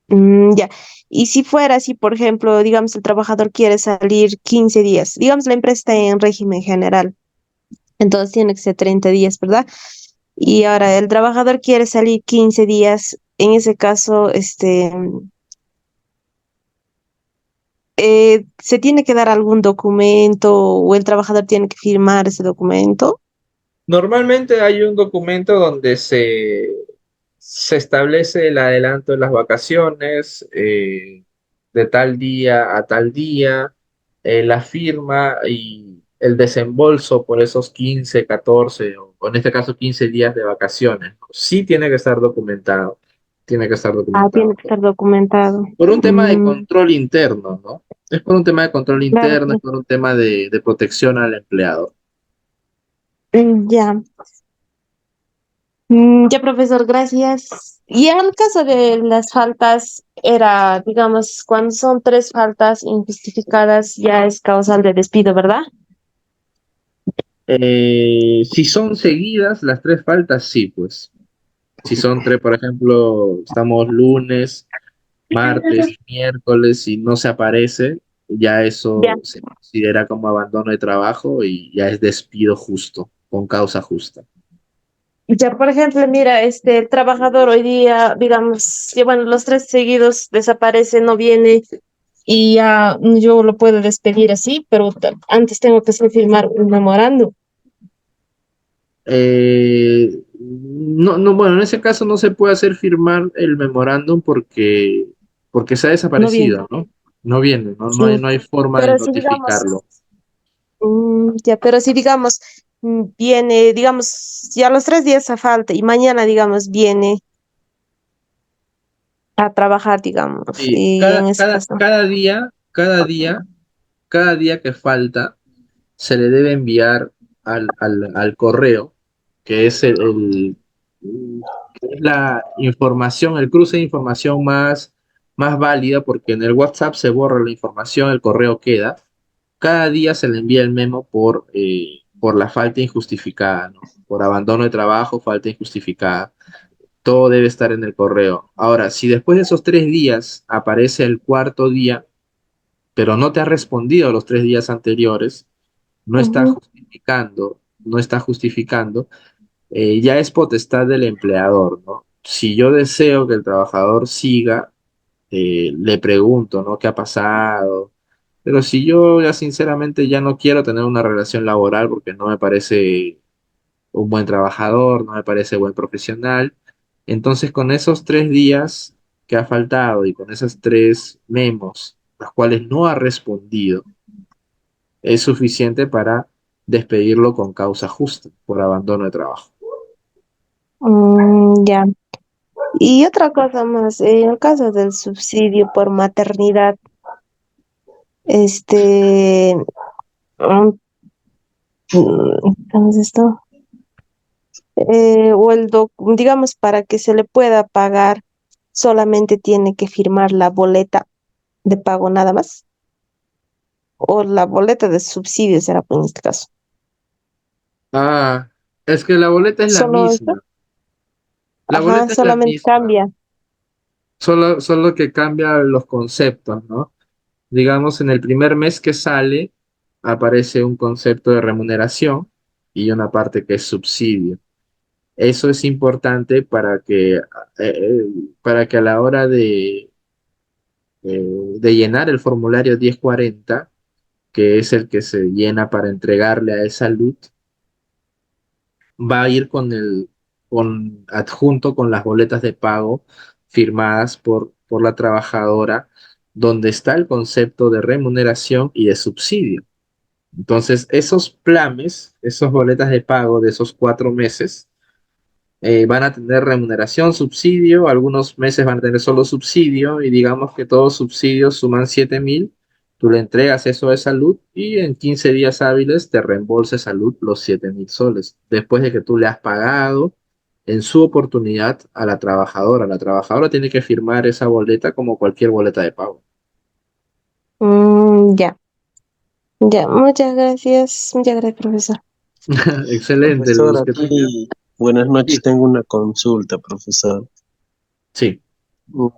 Ya. Y si fuera así, por ejemplo, digamos, el trabajador quiere salir 15 días, digamos, la empresa está en régimen general. Entonces tiene que ser 30 días, ¿verdad? Y ahora el trabajador quiere salir 15 días. En ese caso, ¿se tiene que dar algún documento o el trabajador tiene que firmar ese documento? Normalmente hay un documento donde se establece el adelanto de las vacaciones, de tal día a tal día, la firma y el desembolso por esos 15, 14 o en este caso 15 días de vacaciones. Sí tiene que estar documentado, tiene que estar Ah, tiene documentado. que estar documentado. Por un tema de Mm, control interno, ¿no? Es por un tema de control claro, interno, es sí. por un tema de protección al empleado. Ya. Ya, profesor, gracias. Y en el caso de las faltas, era, digamos, cuando son tres faltas injustificadas, ya es causal de despido, ¿verdad? Si son seguidas las tres faltas, sí, pues. Si son tres, por ejemplo, estamos lunes, martes y miércoles y no se aparece, ya Ya. eso se considera como abandono de trabajo y ya es despido justo, con causa justa. Ya, por ejemplo, mira, el trabajador hoy día, digamos, que bueno, los tres seguidos desaparece, no viene y ya yo lo puedo despedir así, pero antes tengo que hacer firmar un memorando. No, no, bueno, en ese caso no se puede hacer firmar el memorándum porque se ha No viene. desaparecido, ¿no? No viene, ¿no? Sí, No hay forma de pero si digamos, notificarlo. ya, pero si digamos, viene, digamos, ya los 3 días a falta y mañana, digamos, viene a trabajar, digamos, Sí, y en ese caso. cada día que falta, se le debe enviar al correo, que es que es la información, el cruce de información más válida, porque en el WhatsApp se borra la información, el correo queda. Cada día se le envía el memo por la falta injustificada, ¿no? Por abandono de trabajo, falta injustificada. Todo debe estar en el correo. Ahora, si después de esos 3 días aparece el cuarto día, pero no te ha respondido los 3 días anteriores, Ujú. no está justificando, ya es potestad del empleador, ¿no? Si yo deseo que el trabajador siga, le pregunto, ¿no? ¿Qué ha pasado? Pero si yo ya sinceramente ya no quiero tener una relación laboral porque no me parece un buen trabajador, no me parece buen profesional, entonces con esos 3 días que ha faltado y con esos tres memos, los cuales no ha respondido, es suficiente para despedirlo con causa justa por abandono de trabajo. Ya. Y otra cosa más, en el caso del subsidio por maternidad, este, mm, ¿cómo es esto? O digamos, para que se le pueda pagar, solamente tiene que firmar la boleta de pago nada más, o la boleta de subsidio será pues, en este caso. Ah, es que la boleta es la Solo esto, misma. La ajá, boleta es la solamente misma, cambia. solo que cambia los conceptos, ¿no? Digamos, en el primer mes que sale aparece un concepto de remuneración y una parte que es subsidio. Eso es importante para que a la hora de llenar el formulario 1040, que es el que se llena para entregarle a esa salud, va a ir con adjunto con las boletas de pago firmadas por la trabajadora, donde está el concepto de remuneración y de subsidio. Entonces, esos planes, esas boletas de pago de esos 4 meses, van a tener remuneración, subsidio, algunos meses van a tener solo subsidio y digamos que todos subsidios suman 7.000, tú le entregas eso de salud y en 15 días hábiles te reembolsa salud los 7.000 soles, después de que tú le has pagado en su oportunidad a la trabajadora. La trabajadora tiene que firmar esa boleta como cualquier boleta de pago. Ya, ya, muchas gracias, profesor. Excelente, Profesor, Luz, que tenga. aquí, buenas noches, Sí, tengo una consulta, profesor. sí.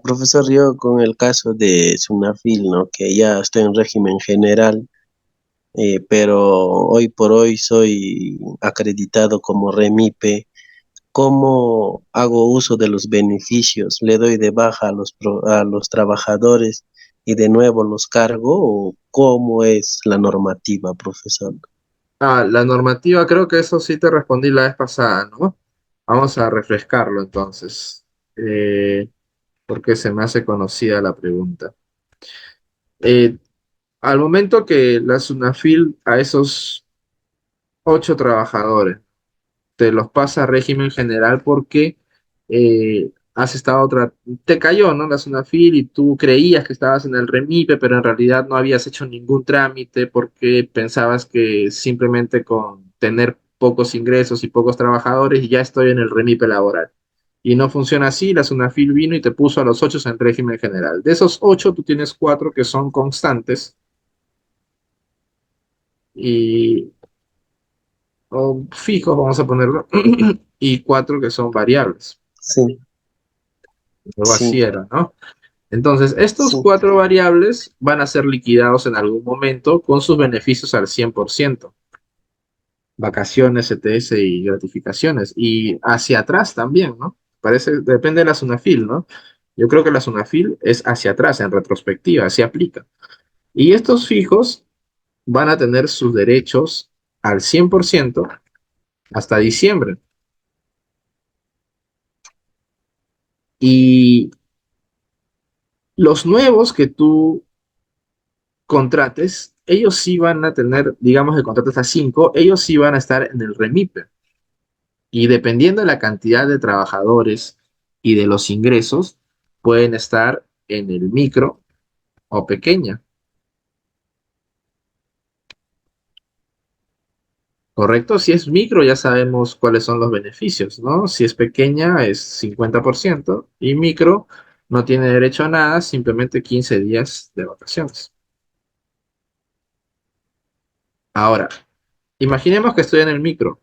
Profesor, yo con el caso de Sunafil, ¿no? Que ya estoy en régimen general, pero hoy por hoy soy acreditado como REMIPE. ¿Cómo hago uso de los beneficios? ¿Le doy de baja a a los trabajadores y de nuevo los cargo? ¿O cómo es la normativa, profesor? La normativa, creo que eso sí te respondí la vez pasada, ¿no? Vamos a refrescarlo entonces, porque se me hace conocida la pregunta. Eh, Al momento que la SUNAFIL a esos 8 trabajadores te los pasa a régimen general porque has estado te cayó, ¿no? La SUNAFIL y tú creías que estabas en el REMIPE, pero en realidad no habías hecho ningún trámite porque pensabas que simplemente con tener pocos ingresos y pocos trabajadores y ya estoy en el REMIPE laboral. Y no funciona así, la SUNAFIL vino y te puso a los 8 en régimen general. De esos 8, tú tienes 4 que son constantes y o fijos, vamos a ponerlo, y 4 que son variables. Sí, Algo así sí, era, ¿no? Entonces, estos sí. 4 variables van a ser liquidados en algún momento con sus beneficios al 100%. Vacaciones, CTS y gratificaciones. Y hacia atrás también, ¿no? Parece, depende de la SUNAFIL, ¿no? Yo creo que la SUNAFIL es hacia atrás, en retrospectiva, se aplica. Y estos fijos van a tener sus derechos al 100% hasta diciembre. Y los nuevos que tú contrates, ellos sí van a tener, digamos que contrates a 5, ellos sí van a estar en el REMIPE. Y dependiendo de la cantidad de trabajadores y de los ingresos, pueden estar en el micro o pequeña. ¿Correcto? Si es micro, ya sabemos cuáles son los beneficios, ¿no? Si es pequeña, es 50% y micro no tiene derecho a nada, simplemente 15 días de vacaciones. Ahora, imaginemos que estoy en el micro.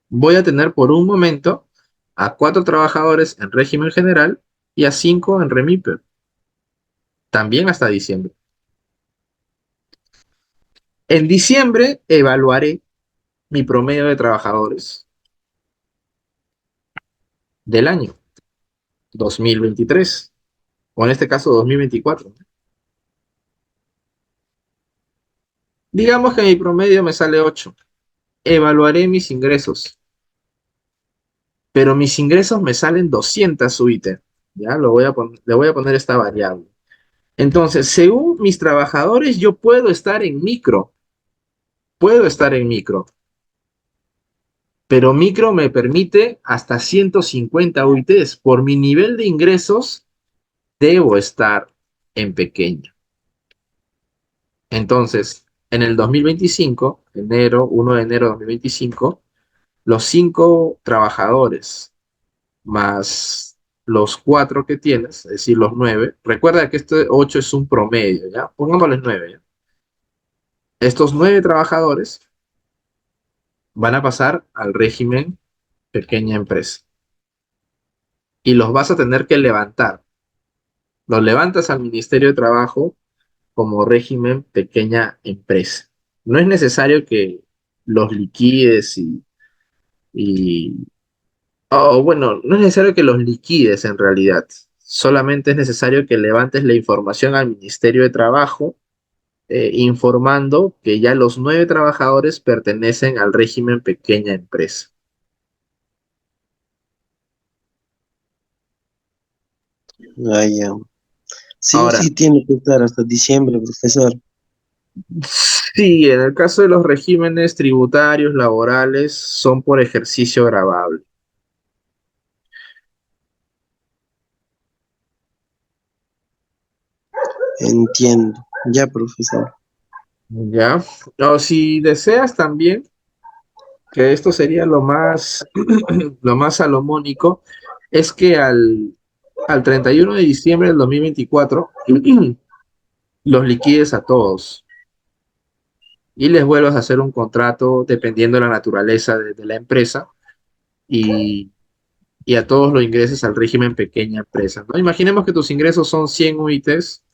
Voy a tener por un momento a 4 trabajadores en régimen general y a 5 en REMIPE, también hasta diciembre. En diciembre evaluaré mi promedio de trabajadores del año 2023, o en este caso 2024. Digamos que mi promedio me sale 8. Evaluaré mis ingresos, pero mis ingresos me salen 200 UIT. Ya le voy a poner esta variable. Entonces, según mis trabajadores, yo puedo estar en micro, pero micro me permite hasta 150 UITs. Por mi nivel de ingresos, debo estar en pequeño. Entonces, en el 2025, 1 de enero de 2025, los 5 trabajadores más los 4 que tienes, es decir, los 9, recuerda que este 8 es un promedio, ¿ya? Pongámosles 9, ¿ya? Estos 9 trabajadores van a pasar al régimen pequeña empresa y los vas a tener que levantar. Los levantas al Ministerio de Trabajo como régimen pequeña empresa. No es necesario que los liquides y bueno, no es necesario que los liquides en realidad. Solamente es necesario que levantes la información al Ministerio de Trabajo informando que ya los 9 trabajadores pertenecen al régimen pequeña empresa. Ah, ya. Sí o Ahora, sí tiene que estar hasta diciembre, profesor. sí, en el caso de los regímenes tributarios, laborales, son por ejercicio gravable. Entiendo. Ya, profesor. ¿Ya? O si deseas también, que esto sería lo más, lo más salomónico, es que al 31 de diciembre del 2024 los liquides a todos y les vuelvas a hacer un contrato dependiendo de la naturaleza de la empresa y, y a todos los ingreses al régimen pequeña empresa, ¿no? Imaginemos que tus ingresos son 100 UITs,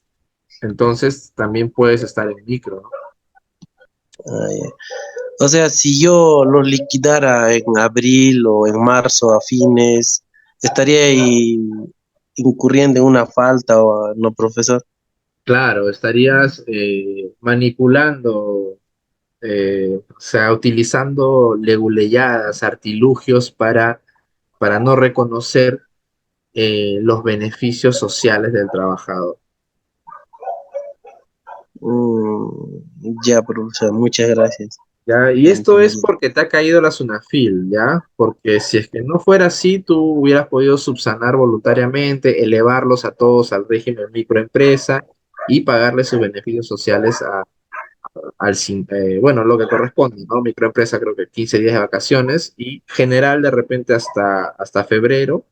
entonces también puedes estar en micro, ¿no? Ah, ya. O sea, si yo lo liquidara en abril o en marzo a fines, estaría ahí incurriendo en una falta, o, ¿no, profesor? Claro, estarías manipulando, o sea, utilizando leguleyadas, artilugios para no reconocer los beneficios sociales del trabajador. Ya, profesor, muchas gracias. ¿Ya? Y Ya esto es entendí. porque te ha caído la SUNAFIL, ¿ya? Porque si es que no fuera así, tú hubieras podido subsanar voluntariamente, elevarlos a todos al régimen microempresa y pagarles sus beneficios sociales bueno, lo que corresponde, ¿no? Microempresa creo que 15 días de vacaciones y general de repente hasta febrero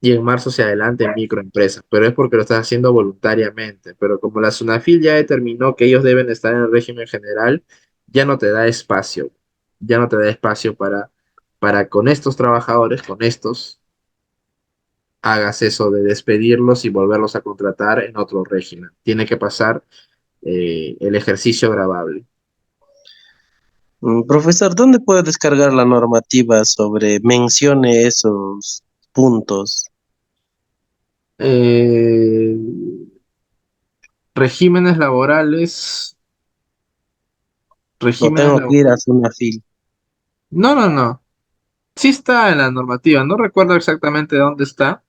y en marzo se adelante en microempresa, pero es porque lo estás haciendo voluntariamente. Pero como la SUNAFIL ya determinó que ellos deben estar en el régimen general, ya no te da espacio, ya no te da espacio para con estos trabajadores, con estos, hagas eso de despedirlos y volverlos a contratar en otro régimen. Tiene que pasar el ejercicio grabable. Profesor, ¿dónde puedo descargar la normativa sobre mencione esos puntos? Eh, regímenes laborales, ¿O regímenes tengo que ir a laborales. Sunafil? No, no, no. Sí está en la normativa, no recuerdo exactamente dónde está,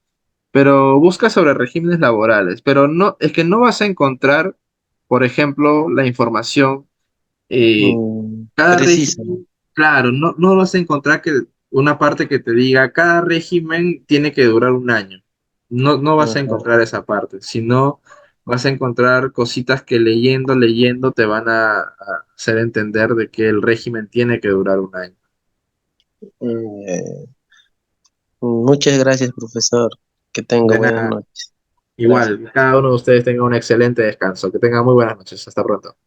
pero busca sobre regímenes laborales, pero no, es que no vas a encontrar, por ejemplo, la información, cada Precisa. régimen, claro, no vas a encontrar que una parte que te diga cada régimen tiene que durar un año. No vas a Ajá. encontrar esa parte, sino vas a encontrar cositas que leyendo te van a hacer entender de que el régimen tiene que durar un año. Eh, Muchas gracias, profesor. Que tenga De buenas nada. noches. Gracias. Igual, cada uno de ustedes tenga un excelente descanso. Que tengan muy buenas noches. Hasta pronto.